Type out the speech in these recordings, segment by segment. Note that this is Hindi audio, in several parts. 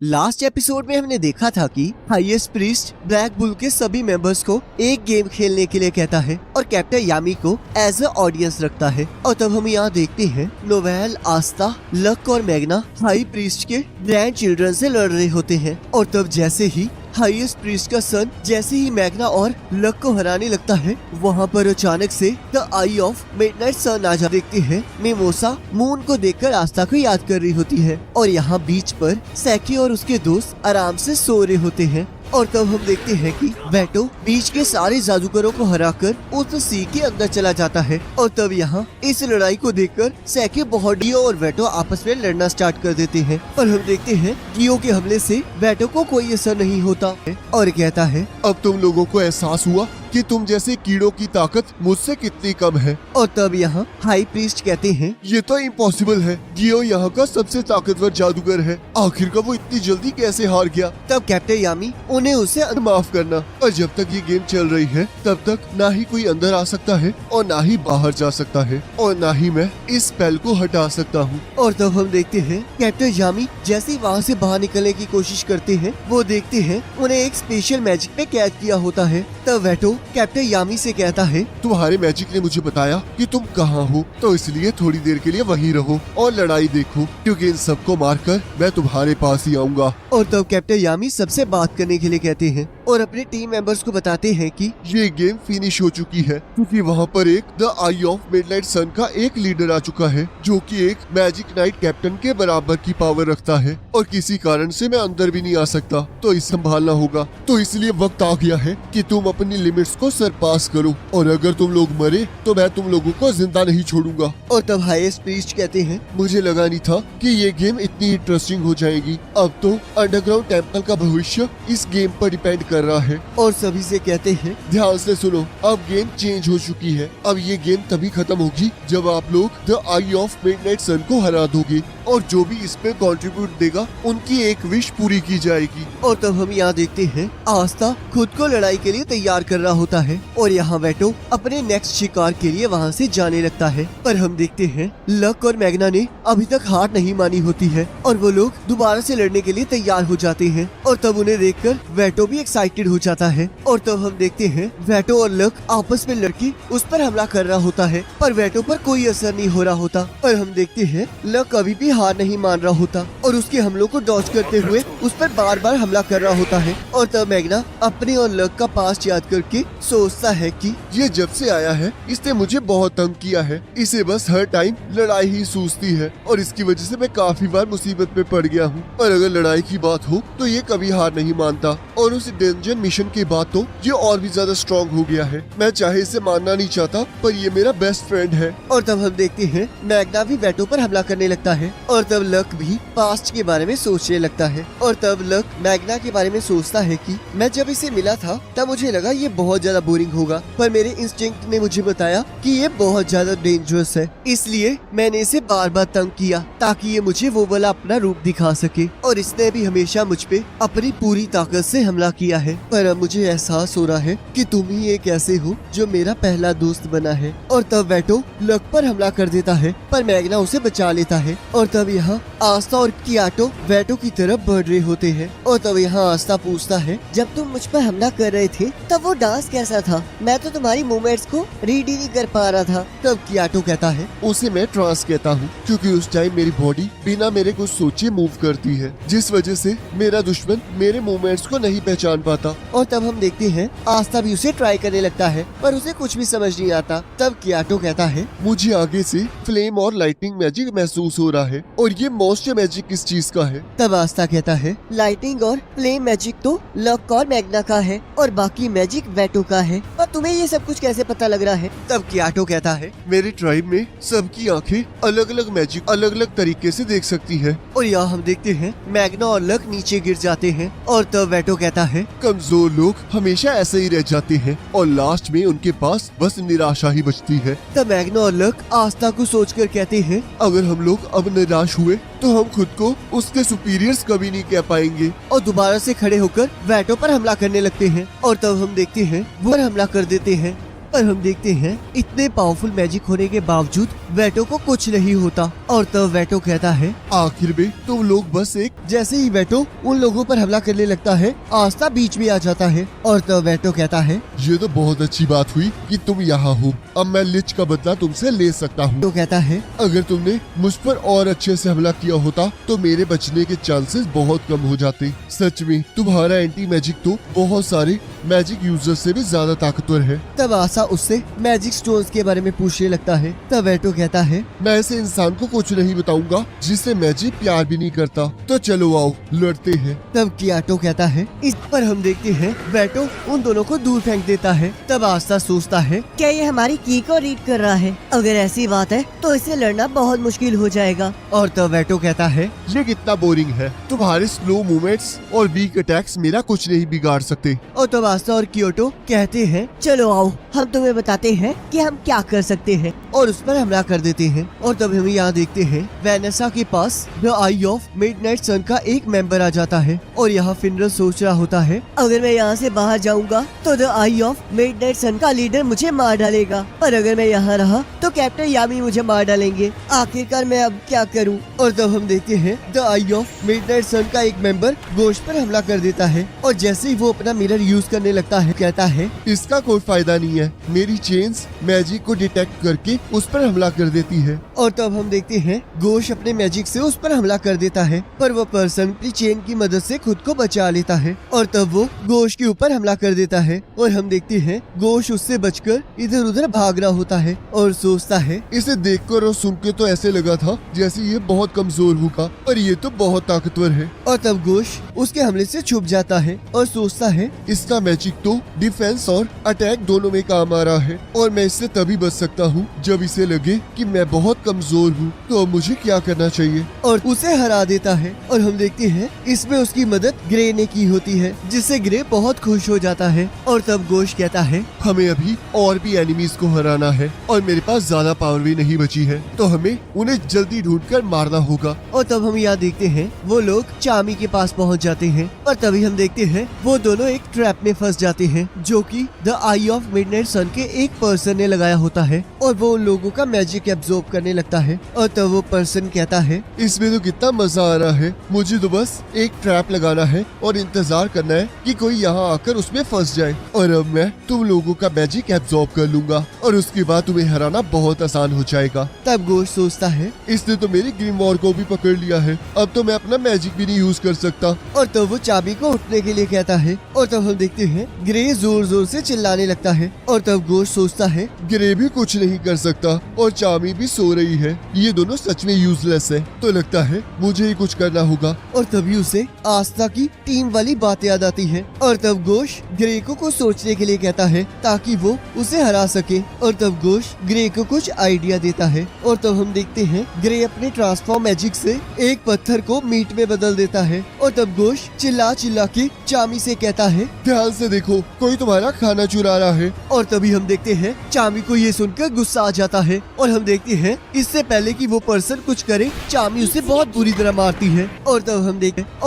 लास्ट एपिसोड में हमने देखा था कि हाईएस्ट प्रीस्ट ब्लैक बुल के सभी मेंबर्स को एक गेम खेलने के लिए कहता है और कैप्टन यामी को एज अ ऑडियंस रखता है। और तब हम यहाँ देखते हैं नोवेल, आस्था, लक और मैग्ना हाई प्रीस्ट के ग्रैंड चिल्ड्रन से लड़ रहे होते हैं। और तब जैसे ही हाईएस्ट प्रीस्ट का सन जैसे ही मैग्ना और लक को हराने लगता है, वहाँ पर अचानक से द आई ऑफ मिडनाइट सन आ जा देखते हैं। मिमोसा मून को देखकर आस्था को याद कर रही होती है और यहाँ बीच पर सैकी और उसके दोस्त आराम से सो रहे होते हैं। और तब हम देखते हैं कि वेटो बीच के सारे जादूगरों को हराकर उस सी के अंदर चला जाता है। और तब यहाँ इस लड़ाई को देखकर सैकी बहुत डियो और वेटो आपस में लड़ना स्टार्ट कर देते हैं। और हम देखते हैं डियो के हमले से वेटो को कोई असर नहीं होता है और कहता है, अब तुम लोगों को एहसास हुआ कि तुम जैसे कीड़ों की ताकत मुझसे कितनी कम है। और तब यहाँ हाई प्रीस्ट कहते हैं, ये तो इम्पॉसिबल है। गियो यहाँ का सबसे ताकतवर जादूगर है, आखिर का वो इतनी जल्दी कैसे हार गया। तब कैप्टन यामी उन्हें उसे माफ करना, और जब तक ये गेम चल रही है तब तक ना ही कोई अंदर आ सकता है और ना ही बाहर जा सकता है और ना ही मैं इस स्पेल को हटा सकता हूँ। और तब हम देखते हैं कैप्टन यामी जैसे ही वहाँ से बाहर निकलने की कोशिश करते हैं, वो देखते हैं उन्हें एक स्पेशल मैजिक पे कैद किया होता है। तब वेटो कैप्टन यामी से कहता है, तुम्हारे मैजिक ने मुझे बताया कि तुम कहाँ हो, तो इसलिए थोड़ी देर के लिए वहीं रहो और लड़ाई देखो, क्योंकि इन सबको मारकर मैं तुम्हारे पास ही आऊंगा। और तब कैप्टन यामी सबसे बात करने के लिए कहते हैं और अपने टीम मेंबर्स को बताते हैं कि ये गेम फिनिश हो चुकी है, क्योंकि वहाँ पर एक द आई ऑफ मिडनाइट सन का एक लीडर आ चुका है जो कि एक मैजिक नाइट कैप्टन के बराबर की पावर रखता है और किसी कारण से मैं अंदर भी नहीं आ सकता, तो इसे संभालना होगा। तो इसलिए वक्त आ गया है कि तुम अपनी लिमिट्स को सरपास करो, और अगर तुम लोग मरे तो मैं तुम लोगों को जिंदा नहीं छोड़ूंगा। और तब हाईएस्ट प्रीस्ट कहते हैं, मुझे लगा नहीं था कि ये गेम इतनी इंटरेस्टिंग हो जाएगी। अब तो अंडरग्राउंड टेम्पल का भविष्य इस गेम पर डिपेंड कर रहा है। और सभी से कहते हैं, ध्यान से सुनो, अब गेम चेंज हो चुकी है। अब ये गेम तभी खत्म होगी जब आप लोग द आई ऑफ मिडनाइट सन को हरा दोगे, और जो भी इस पे कंट्रीब्यूट देगा उनकी एक विश पूरी की जाएगी। और तब हम यहाँ देखते हैं आस्था खुद को लड़ाई के लिए तैयार कर रहा होता है और यहाँ वेटो अपने नेक्स्ट शिकार के लिए वहाँ से जाने लगता है। पर हम देखते हैं लक और मैग्ना ने अभी तक हार नहीं मानी होती है और वो लोग दोबारा से लड़ने के लिए तैयार हो जाते हैं। और तब उन्हें देखकर वेटो भी एक्साइटेड हो जाता है। और तब हम देखते हैं वेटो और लक आपस में लड़के उस पर हमला कर रहा होता है, पर वेटो पर कोई असर नहीं हो रहा होता। पर हम देखते हैं लक अभी भी हार नहीं मान रहा होता और उसके हमलों को डॉज करते हुए उस पर बार बार हमला कर रहा होता है। और तब मैग्ना अपने और लक का पास्ट याद करके सोचता है कि ये जब से आया है इसने मुझे बहुत तंग किया है, इसे बस हर टाइम लड़ाई ही सूझती है और इसकी वजह से मैं काफी बार मुसीबत में पड़ गया हूँ। पर अगर लड़ाई की बात हो तो ये कभी हार नहीं मानता, और उस डंजन मिशन के बाद तो ये और भी ज्यादा स्ट्रॉन्ग हो गया है। मैं चाहे इसे मानना नहीं चाहता, पर ये मेरा बेस्ट फ्रेंड है। और तब हम देखते हैं मैग्ना भी वेटो पर हमला करने लगता है और तब लक भी पास्ट के बारे में सोचने लगता है। और तब लक मैग्ना के बारे में सोचता है कि मैं जब इसे मिला था तब मुझे लगा ये बहुत ज्यादा बोरिंग होगा, पर मेरे इंस्टिंक्ट ने मुझे बताया कि ये बहुत ज्यादा डेंजरस है, इसलिए मैंने इसे बार बार तंग किया ताकि ये मुझे वो वाला अपना रूप दिखा सके। और इसने भी हमेशा मुझ पे अपनी पूरी ताकत से हमला किया है, पर अब मुझे एहसास हो रहा है कि तुम ही एक ऐसे हो जो मेरा पहला दोस्त बना है। और तब वेटो लक पर हमला कर देता है, पर मैग्ना उसे बचा लेता है। और तब यहाँ आस्था और कियाटो वेटो की तरफ बढ़ रहे होते हैं। और तब यहाँ आस्था पूछता है, जब तुम मुझ पर हमला कर रहे थे तब वो डांस कैसा था? मैं तो तुम्हारी मूवमेंट्स को रीड ही नहीं कर पा रहा था। तब कियाटो कहता है, उसे मैं ट्रांस कहता हूँ, क्योंकि उस टाइम मेरी बॉडी बिना मेरे कुछ सोचे मूव करती है, जिस वजह से मेरा दुश्मन मेरे मूवमेंट्स को नहीं पहचान पाता। और तब हम देखते हैं आस्था भी उसे ट्राई करने लगता है, पर उसे कुछ भी समझ नहीं आता। तब कियाटो कहता है, मुझे आगे से फ्लेम और लाइटनिंग मैजिक महसूस हो रहा है, और ये मोस्ट मैजिक किस चीज का है? तब आस्था कहता है, लाइटिंग और फ्लेम मैजिक तो लक और मैग्ना का है और बाकी मैजिक वेटो का है, पर तुम्हें ये सब कुछ कैसे पता लग रहा है? तब कियाटो कहता है, मेरे ट्राइब में सबकी आंखें अलग अलग मैजिक अलग अलग तरीके से देख सकती है। और यहाँ हम देखते हैं मैग्ना और लक नीचे गिर जाते हैं। और तब वेटो कहता है, कमजोर लोग हमेशा ऐसे ही रह जाते हैं और लास्ट में उनके पास बस निराशा ही बचती है। तब मैग्ना और लक आस्था को सोचकर कहते हैं, अगर हम लोग अब निराश हुए तो हम खुद को उसके सुपीरियर्स कभी नहीं कह पाएंगे। और दोबारा से खड़े होकर वेटो पर हमला करने लगते हैं। और तब हम देखते हैं वो पर हमला कर देते हैं। पर हम देखते हैं इतने पावरफुल मैजिक होने के बावजूद वेटो को कुछ नहीं होता। और तब वेटो कहता है, आखिर में तुम लोग बस एक जैसे ही वेटो उन लोगों पर हमला करने लगता है, आस्था बीच में आ जाता है। और तब वेटो कहता है, ये तो बहुत अच्छी बात हुई कि तुम यहाँ हो। अब मैं लिच का बदला तुमसे ले सकता हूँ। तो कहता है, अगर तुमने मुझ पर और अच्छे से हमला किया होता तो मेरे बचने के चांसेस बहुत कम हो जाते। सच में तुम्हारा एंटी मैजिक तो बहुत सारे मैजिक यूजर से भी ज्यादा ताकतवर है। तब आशा उससे मैजिक स्टोन्स के बारे में पूछने लगता है। तब वेटो कहता है, मैं ऐसे इंसान को कुछ नहीं बताऊंगा जिससे मैजिक प्यार भी नहीं करता। तो चलो आओ लड़ते हैं। तब कियाटो कहता है। इस पर हम देखते हैं वेटो उन दोनों को दूर फेंक देता है। तब आस्था सोचता है, क्या ये हमारी की को रीड कर रहा है? अगर ऐसी बात है तो इसे लड़ना बहुत मुश्किल हो जाएगा। और तब वेटो कहता है, ये कितना बोरिंग है। तुम्हारे स्लो मूवमेंट्स और वीक अटैक्स मेरा कुछ नहीं बिगाड़ सकते। और तब आस्था और कियोटो कहते हैं, चलो आओ, हम तुम्हें बताते हैं कि हम क्या कर सकते हैं। और उस पर हमला कर देते हैं। और तब हम यहाँ देखते हैं वेनेसा के पास द आई ऑफ मिडनाइट सन का एक मेंबर आ जाता है। और यहाँ फिनरल सोच रहा होता है, अगर मैं यहाँ से बाहर जाऊंगा तो द आई ऑफ मिडनाइट सन का लीडर मुझे मार डालेगा, और अगर मैं यहाँ रहा तो कैप्टन यामी मुझे मार डालेंगे। आखिरकार मैं अब क्या करूँ? और तब हम देखते हैं द आई ऑफ मिडनाइट सन का एक मेंबर गोश्त पर हमला कर देता है। और जैसे ही वो अपना मिरर यूज करने लगता है, कहता है, इसका कोई फायदा नहीं है। मेरी चेन्स मैजिक को डिटेक्ट करके उस पर हमला कर देती है। और तब हम देखते हैं गोश अपने मैजिक से उस पर हमला कर देता है, पर वो पर्सन अपनी चेन की मदद से खुद को बचा लेता है। और तब वो गोश के ऊपर हमला कर देता है। और हम देखते हैं गोश उससे बचकर इधर उधर भाग रहा होता है और सोचता है, इसे देखकर और सुन के तो ऐसे लगा था जैसे ये बहुत कमजोर होगा, पर ये तो बहुत ताकतवर है। और तब गोश उसके हमले से छुप जाता है और सोचता है, इसका मैजिक तो डिफेंस और अटैक दोनों में काम आ रहा है, और मैं इससे तभी बच सकता हूँ जब इसे लगे कि मैं बहुत कमजोर हूँ। तो अब मुझे क्या करना चाहिए? और उसे हरा देता है। और हम देखते हैं इसमें उसकी मदद ग्रे ने की होती है, जिससे ग्रे बहुत खुश हो जाता है। और तब गोश कहता है, हमें अभी और भी एनिमीज को हराना है और मेरे पास ज्यादा पावर भी नहीं बची है, तो हमें उन्हें जल्दी ढूंढकर मारना होगा। और तब हम यहाँ देखते हैं वो लोग चामी के पास पहुँच जाते हैं। और तभी हम देखते हैं वो दोनों एक ट्रैप में फंस जाते हैं, जो कि द आई ऑफ मिडनाइट सन के एक पर्सन ने लगाया होता है। और वो उन लोगों का मैजिक एब्जॉर्ब करने लगता है। और तब वो पर्सन कहता है, इसमें तो कितना मजा आ रहा है। मुझे तो बस एक ट्रैप लगाना है और इंतजार करना है कि कोई यहाँ आकर उसमें फंस जाए, और अब मैं तुम लोगों का मैजिक एब्जॉर्ब कर लूंगा और उसके बाद तुम्हें हराना बहुत आसान हो जाएगा। तब गोश सोचता है, इसने तो मेरी ग्रीमवॉर को भी पकड़ लिया है, अब तो मैं अपना मैजिक भी नहीं यूज कर सकता। और तब वो चाबी को उठने के लिए कहता है। और तब हम देखते हैं ग्रे जोर जोर से चिल्लाने लगता है। और तब गोश सोचता है, ग्रे भी कुछ नहीं कर सकता और चामी भी सो रही है, ये दोनों सच में यूजलेस है। तो लगता है मुझे ही कुछ करना होगा। और तभी उसे आस्था की टीम वाली बात याद आती है। और तब गोश ग्रे को कुछ सोचने के लिए कहता है ताकि वो उसे हरा सके। और तब गोश ग्रे को कुछ आइडिया देता है। और तब हम देखते हैं ग्रे अपने ट्रांसफॉर्म मैजिक से एक पत्थर को मीट में बदल देता है। और तब गोश चिल्ला चिल्ला के चामी से कहता है, ध्यान से देखो, कोई तुम्हारा खाना चुरा रहा है। और तभी हम देखते हैं चामी को ये सुनकर गुस्सा आ जाता है। और हम देखते हैं इससे पहले कि वो पर्सन कुछ करे, चामी उसे बहुत बुरी तरह मारती है। और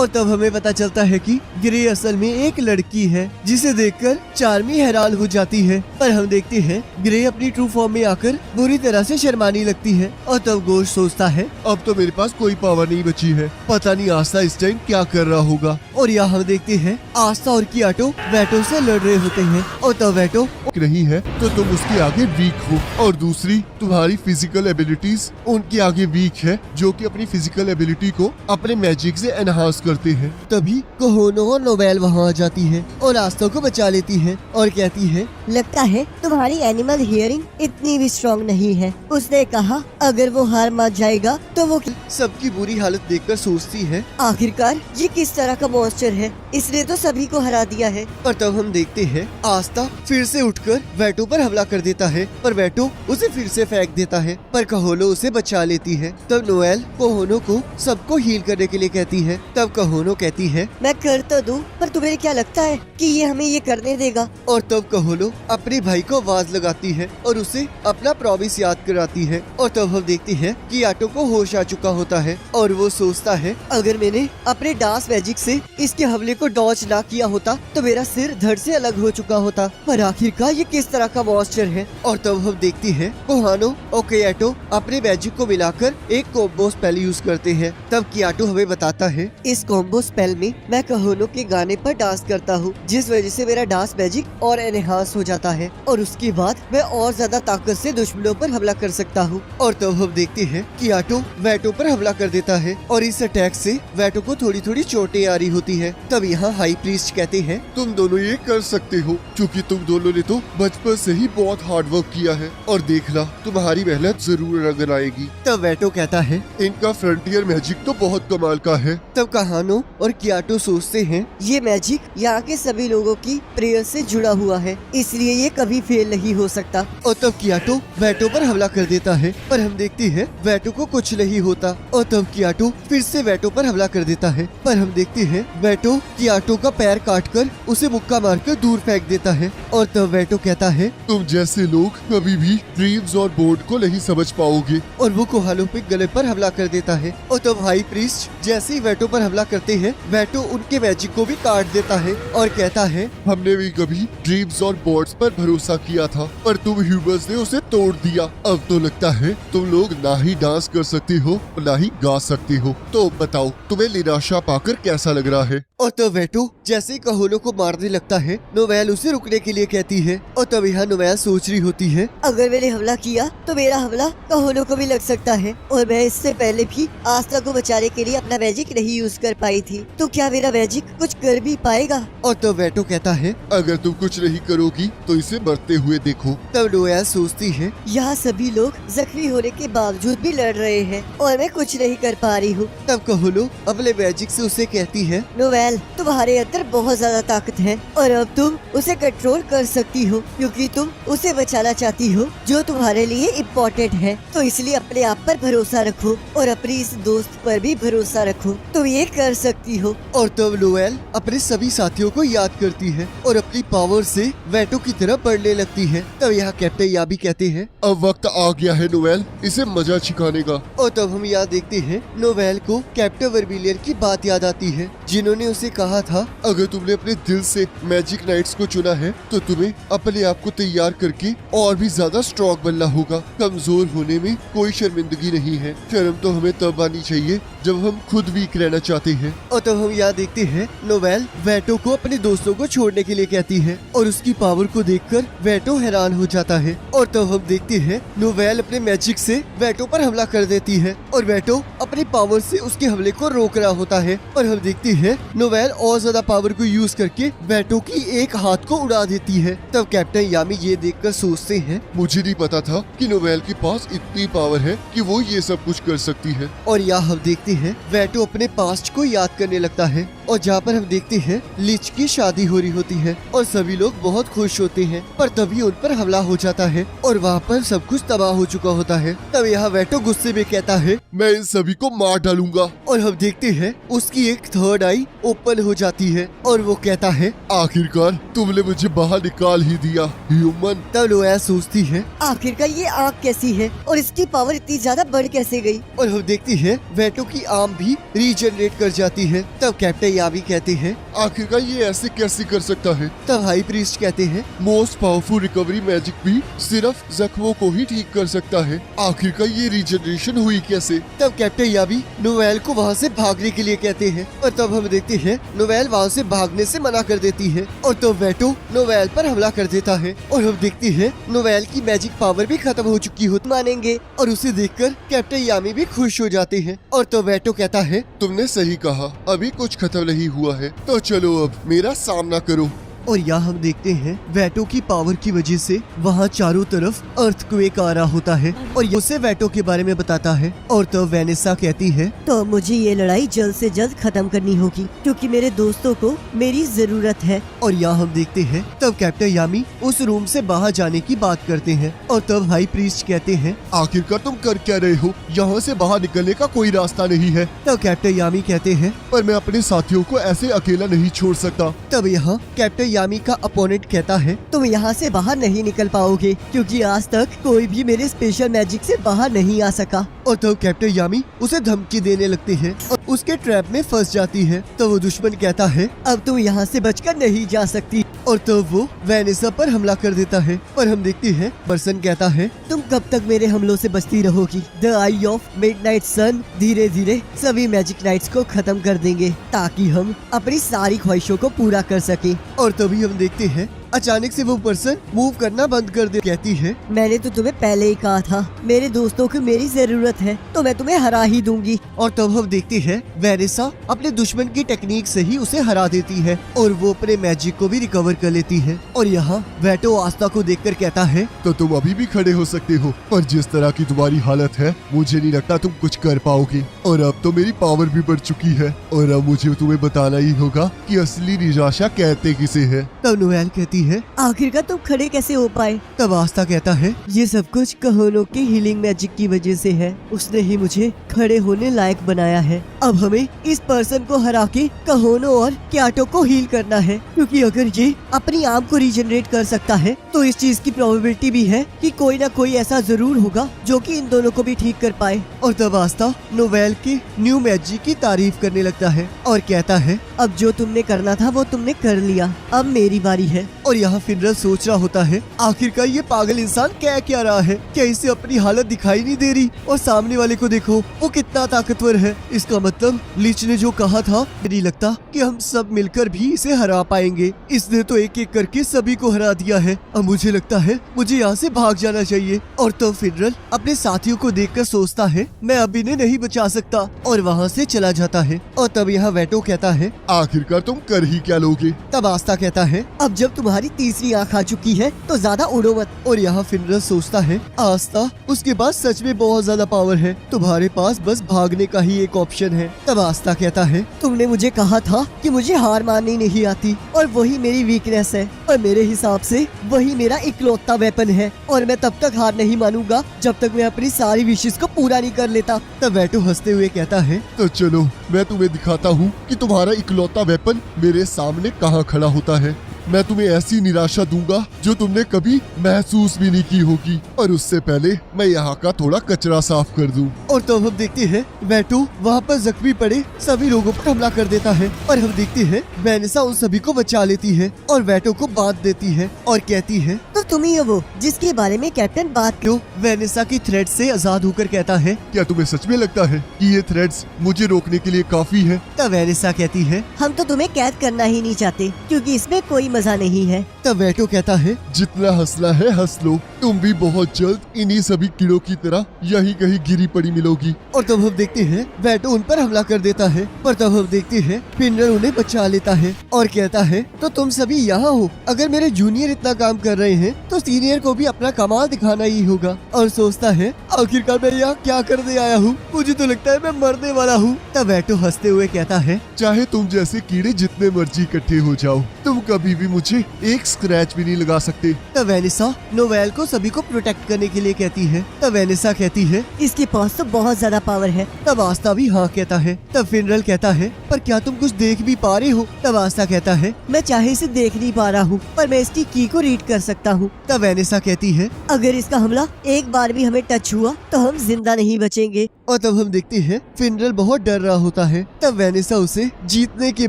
तब हमें पता चलता है कि ग्रे असल में एक लड़की है, जिसे देखकर चार्मी हैरान हो जाती है। पर हम देखते हैं ग्रे अपनी ट्रू फॉर्म में आकर बुरी तरह से शर्माने लगती है। और तब गोश सोचता है, अब तो मेरे पास कोई पावर नहीं बची है। पता नहीं आस्था इस टाइम क्या कर रहा होगा। और यहाँ हम देखते हैं आस्था और कियाटो वेटो से लड़ रहे होते हैं। और तब वेटो नहीं है तो तुम उसके आगे वीक हो, और दूसरी तुम्हारी फिजिकल एबिलिटीज उनके आगे वीक है, जो कि अपनी फिजिकल एबिलिटी को अपने मैजिक से एनहांस करते हैं। तभी कोहोनो और नोवेल वहाँ आ जाती है और आस्था को बचा लेती है और कहती है, लगता है तुम्हारी एनिमल हियरिंग इतनी भी स्ट्रॉन्ग नहीं है। उसने कहा अगर वो हार मान जाएगा तो वो सबकी बुरी हालत देखकर सोचती है, आखिरकार ये किस तरह का मॉन्स्टर है, इसने तो सभी को हरा दिया है। और तब हम देखते हैं आस्था फिर से उठकर वेटो पर हमला कर देता है, पर वेटो उसे फिर से फेंक देता है, पर कोहोनो उसे बचा लेती है। तब नोएल कोहोनो को सबको हील करने के लिए कहती है। तब कोहोनो कहती है, मैं कर तो दूं, पर तुम्हें क्या लगता है कि ये हमें ये करने देगा? और तब कोहोनो अपने भाई को आवाज लगाती है और उसे अपना प्रॉमिस याद कराती है। और तब हम देखते हैं कि आटो को होश आ चुका होता है और वो सोचता है, अगर मैंने अपने डांस मैजिक से इसके हमले को डॉज ना किया होता तो मेरा सिर धड़ से अलग हो चुका होता। पर आखिरकार ये किस तरह का मॉन्स्टर है। और तब हम देखते हैं कोहानो और कियाटो अपने मैजिक को मिलाकर एक कॉम्बो स्पेल यूज करते हैं। तब कियाटो हमें बताता है, इस कॉम्बो स्पेल में मैं कोहानो के गाने पर डांस करता हूँ, जिस वजह से मेरा डांस मैजिक और एनहांस हो जाता है और उसके बाद मैं और ज्यादा ताकत से दुश्मनों पर हमला कर सकता हूँ। और तब हम देखते हैं कियाटो वेटो पर हमला कर देता है और इस अटैक से वेटो को थोड़ी थोड़ी चोटें आ रही होती है। तब यहाँ हाई प्रीस्ट कहते हैं, तुम दोनों ये कर सकते हो क्योंकि तुम दोनों ने तो बचपन से ही बहुत हार्ड वर्क किया है और देखना तुम्हारी मेहनत जरूर रंग लाएगी। तब वेटो कहता है, इनका फ्रंटियर मैजिक तो बहुत कमाल का है। तब कोहानो और कियाटो सोचते हैं, ये मैजिक यहाँ के सभी लोगों की प्रेयर से जुड़ा हुआ है, इसलिए ये कभी फेल नहीं हो सकता। और तब कियाटो वेटो पर हमला कर देता है पर हम देखते हैं वेटो को कुछ नहीं होता। और तब कियाटो फिर से वेटो पर हमला कर देता है पर हम देखते हैं वेटो कियाटो का पैर काटकर उसे मुक्का मारकर दूर फेंक देता है। और तब वेटो कहता है, तुम जैसे लोग कभी भी ड्रीम्स और बोर्ड को नहीं समझ पाओगे। और वो कोहानो पे गले पर हमला कर देता है। और तब हाई प्रीस्ट जैसे ही वेटो पर हमला करते हैं वेटो उनके मैजिक को भी काट देता है और कहता है, हमने भी कभी ड्रीम्स और बोर्ड्स पर भरोसा किया था पर तुम ह्यूमंस ने उसे तोड़ दिया। अब तो लगता है तुम लोग ना ही डांस कर सकते हो ना ही गा सकते हो। तो बताओ तुम्हें निराशा पाकर कैसा लग रहा है। और तब वेटो जैसे ही कोहानो को मारने लगता है नोवेल उसे रुकने के लिए कहती है। और तब यहाँ नोवेल सोच रही होती है, अगर मैंने हमला किया तो मेरा हमला कोहानो को भी लग सकता है और मैं इससे पहले भी आस्था को बचाने के लिए अपना मैजिक नहीं यूज कर पाई थी, तो क्या मेरा मैजिक कुछ कर भी पाएगा। और तब वेटो कहता है, अगर तुम कुछ नहीं करोगी तो इसे मरते हुए देखो। तब नोवेल सोचती है, यहाँ सभी लोग जख्मी होने के बावजूद भी लड़ रहे हैं और मैं कुछ नहीं कर पा रही हूँ। तब कोहानो अपने मैजिक से उसे कहती है, नोवेल, तुम्हारे अंदर बहुत ज्यादा ताकत है और अब तुम उसे कंट्रोल कर सकती हो क्योंकि तुम उसे बचाना चाहती हो जो तुम्हारे लिए इम्पोर्टेंट है। तो इसलिए अपने आप पर भरोसा रखो और अपनी इस दोस्त पर भी भरोसा रखो, तुम ये कर सकती हो। और तब नोवेल अपने सभी साथियों को याद करती है और अपनी पावर से वेटो की तरफ बढ़ने लगती है। तब यहाँ कैप्टन याबी कहते हैं, अब वक्त आ गया है नोवेल, इसे मजा छिखाने का। और तब हम यहाँ देखते हैं नोवेल को कैप्टन वर्मिलियर की बात याद आती है जिन्होंने उसे कहा था, अगर तुमने अपने दिल से मैजिक नाइट्स को चुना है तो तुम्हें अपने आप को तैयार करके और भी ज्यादा स्ट्रॉन्ग बनना होगा। कमजोर होने में कोई शर्मिंदगी नहीं है। शर्म तो हमें तब आनी चाहिए जब हम खुद वीक रहना चाहते हैं। और तब हम यहाँ देखते हैं नोवेल वेटो को अपने दोस्तों को छोड़ने के लिए कहती है और उसकी पावर को देखकर वेटो हैरान हो जाता है। और तब हम देखते हैं नोवेल अपने मैजिक से वेटो पर हमला कर देती है और वेटो अपनी पावर से उसके हमले को रोक रहा होता है। और हम देखते हैं नोवेल और ज्यादा पावर को यूज करके वेटो की एक हाथ को उड़ा देती है। तब कैप्टन यामी ये देखकर सोचते हैं, मुझे नहीं पता था कि नोवेल के पास इतनी पावर है कि वो ये सब कुछ कर सकती है। और यहाँ हम देखते हैं वेटो अपने पास्ट को याद करने लगता है और जहाँ पर हम देखते हैं लिच की शादी हो रही होती है और सभी लोग बहुत खुश होते हैं पर तभी उन पर हमला हो जाता है और वहाँ पर सब कुछ तबाह हो चुका होता है। तब यहाँ वेटो गुस्से में कहता है, मैं इन सभी को मार डालूंगा। और हम देखते हैं उसकी एक थर्ड आई ओपन हो जाती है और वो कहता है, आखिरकार तुमने मुझे बाहर निकाल ही दिया ह्यूमन। तब नोवेल सोचती है, आखिरकार ये आग कैसी है और इसकी पावर इतनी ज्यादा बढ़ कैसे गई। और हम देखती है वेटो की आर्म भी रीजनरेट कर जाती है। तब कैप्टन याबी कहते हैं, आखिरकार ये ऐसे कैसे कर सकता है। तब हाई प्रीस्ट कहते हैं, मोस्ट पावरफुल रिकवरी मैजिक भी सिर्फ जख्मों को ही ठीक कर सकता है। आखिरकार ये रीजनरेशन हुई कैसे। तब कैप्टन याबी नोवेल को वहाँ से भागने के लिए कहते हैं और तब हम देखते हैं नोवेल वहाँ से भागने से मना कर देती है और तब वेटो नोवेल पर हमला कर देता है और हम देखते हैं नोवेल की मैजिक पावर भी खत्म हो चुकी हो मानेंगे और उसे देखकर कैप्टन यामी भी खुश हो जाते हैं। और तो वेटो कहता है, तुमने सही कहा, अभी कुछ खत्म नहीं हुआ है, तो चलो अब मेरा सामना करो। और यहाँ हम देखते हैं वेटो की पावर की वजह से वहाँ चारों तरफ अर्थक्वेक आ रहा होता है और ये उसे वेटो के बारे में बताता है। और तब वेनेसा कहती है, तो मुझे ये लड़ाई जल्द से जल्द खत्म करनी होगी क्योंकि मेरे दोस्तों को मेरी जरूरत है। और यहाँ हम देखते हैं तब कैप्टन यामी उस रूम से बाहर जाने की बात करते हैं और तब हाई प्रीस्ट कहते हैं, आखिरकार तुम कर क्या रहे हो, यहाँ से बाहर निकलने का कोई रास्ता नहीं है। तब कैप्टन यामी कहते हैं, पर मैं अपने साथियों को ऐसे अकेला नहीं छोड़ सकता। तब यहाँ कैप्टन यामी का अपोनेंट कहता है, तुम यहाँ से बाहर नहीं निकल पाओगे क्योंकि आज तक कोई भी मेरे स्पेशल मैजिक से बाहर नहीं आ सका। और तब कैप्टन यामी उसे धमकी देने लगती है और उसके ट्रैप में फंस जाती है। तो वो दुश्मन कहता है अब तुम यहाँ से बचकर नहीं जा सकती। और तब वो वेनेसा पर हमला कर देता है। पर हम देखते हैं पर्सन कहता है तुम कब तक मेरे हमलों से बचती रहोगी? द आई ऑफ मिडनाइट सन धीरे धीरे सभी मैजिक नाइट्स को खत्म कर देंगे ताकि हम अपनी सारी ख्वाहिशों को पूरा कर सके। और तभी हम देखते हैं अचानक से वो पर्सन मूव करना बंद कर दे। कहती है मैंने तो तुम्हें पहले ही कहा था, मेरे दोस्तों को मेरी जरूरत है तो मैं तुम्हें हरा ही दूंगी। और तब हम देखते हैं वेनेसा अपने दुश्मन की टेक्निक से ही उसे हरा देती है और वो अपने मैजिक को भी रिकवर कर लेती है। और यहाँ वेटो आस्था को देखकर कहता है तो तुम अभी भी खड़े हो सकते हो, पर जिस तरह की तुम्हारी हालत है मुझे नहीं लगता तुम कुछ कर पाओगे। और अब तो मेरी पावर भी बढ़ चुकी है और अब मुझे तुम्हें बताना ही होगा कि असली निराशा कहते किसे है। तब नोएल कहती है आखिरकार तुम खड़े कैसे हो पाए? तब आस्था कहता है ये सब कुछ कहोनो के हीलिंग मैजिक की वजह से है। उसने ही मुझे खड़े होने लायक बनाया है। अब हमें इस पर्सन को हरा के कहोनो और क्याटो को हील करना है, क्योंकि अगर ये अपनी आर्म को रीजनरेट कर सकता है तो इस चीज की प्रोबेबिलिटी भी है कि कोई ना कोई ऐसा जरूर होगा जो कि इन दोनों को भी ठीक कर पाए। और तब आस्था नोवेल के न्यू मैजिक की तारीफ करने लगता है और कहता है अब जो तुमने करना था वो तुमने कर लिया, अब मेरी बारी है। और यहाँ फिनरल सोच रहा होता है आखिरकार ये पागल इंसान कह क्या रहा है, क्या इसे अपनी हालत दिखाई नहीं दे रही? और सामने वाले को देखो वो कितना ताकतवर है। इसका मतलब लीच ने जो कहा था नहीं लगता कि हम सब मिलकर भी इसे हरा पाएंगे। इसने तो एक एक करके सभी को हरा दिया है। अब मुझे लगता है मुझे यहाँ से भाग जाना चाहिए। और तब फिनरल अपने साथियों को देखकर सोचता है मैं अब इन्हें नहीं बचा सकता और वहाँ से चला जाता है। और तब यहाँ वेटो कहता है आखिरकार तुम कर ही क्या लोगे? तब आस्था कहता है अब जब तुम्हारी तीसरी आँख आ चुकी है तो ज्यादा उड़ो मत। और यहाँ फिनरल सोचता है आस्था उसके पास सच में बहुत ज्यादा पावर है, तुम्हारे पास बस भागने का ही एक ऑप्शन है। तब आस्था कहता है तुमने मुझे कहा था कि मुझे हार माननी नहीं आती और वही मेरी वीकनेस है, और मेरे हिसाब से वही मेरा इकलौता वेपन है, और मैं तब तक हार नहीं मानूंगा जब तक मैं अपनी सारी विशेष को पूरा नहीं कर लेता। तब वेटो हंसते हुए कहता है तो चलो मैं तुम्हें दिखाता हूँ कि तुम्हारा इकलौता वेपन मेरे सामने कहाँ खड़ा होता है। मैं तुम्हें ऐसी निराशा दूंगा जो तुमने कभी महसूस भी नहीं की होगी। और उससे पहले मैं यहाँ का थोड़ा कचरा साफ कर दूं। और तब हम देखते हैं वेटो वहाँ पर जख्मी पड़े सभी लोगों पर हमला कर देता है। और हम देखते हैं वेनेसा उन सभी को बचा लेती है और वेटो को बांध देती है और कहती है तो तुम ही हो वो जिसके बारे में कैप्टन बात क्यों वेनेसा की थ्रेड से आजाद होकर कहता है क्या तुम्हें सच में लगता है कि ये थ्रेड्स मुझे रोकने के लिए काफी है? तब वेनेसा कहती है हम तो तुम्हें कैद करना ही नहीं चाहते क्योंकि इसमें कोई मजा नहीं है। तब वेटो कहता है जितना हंसना है हंस लो, तुम भी बहुत जल्द इन्हीं सभी कीड़ों की तरह यहीं कहीं गिरी पड़ी मिलोगी। और तब हम देखते हैं वेटो उन पर हमला कर देता है, पर तब हम देखते हैं फिनरल उन्हें बचा लेता है और कहता है तो तुम सभी यहाँ हो, अगर मेरे जूनियर इतना काम कर रहे हैं तो सीनियर को भी अपना कमाल दिखाना ही होगा। और सोचता है आखिरकार मैं यहाँ क्या करने आया हूँ, मुझे तो लगता है मैं मरने वाला हूँ। तब वेटो हंसते हुए कहता है चाहे तुम जैसे कीड़े जितने मर्जी इकट्ठे हो जाओ, तुम कभी भी मुझे एक स्क्रैच भी नहीं लगा सकते। तब वेनेसा नोवेल को सभी को प्रोटेक्ट करने के लिए कहती है। तब वेनेसा कहती है इसके पास तो बहुत ज्यादा पावर है। तब आस्था भी हाँ कहता है। तब फिनरल कहता है पर क्या तुम कुछ देख भी पा रहे हो? तब आस्था कहता है मैं चाहे इसे देख नहीं पा रहा हूँ पर मैं इसकी की को रीड कर सकता हूँ। तब वेनेसा कहती है अगर इसका हमला एक बार भी हमें टच हुआ तो हम जिंदा नहीं बचेंगे। और तब हम देखते हैं फिनरल बहुत डर रहा होता है। तब वेनेसा उसे जीतने के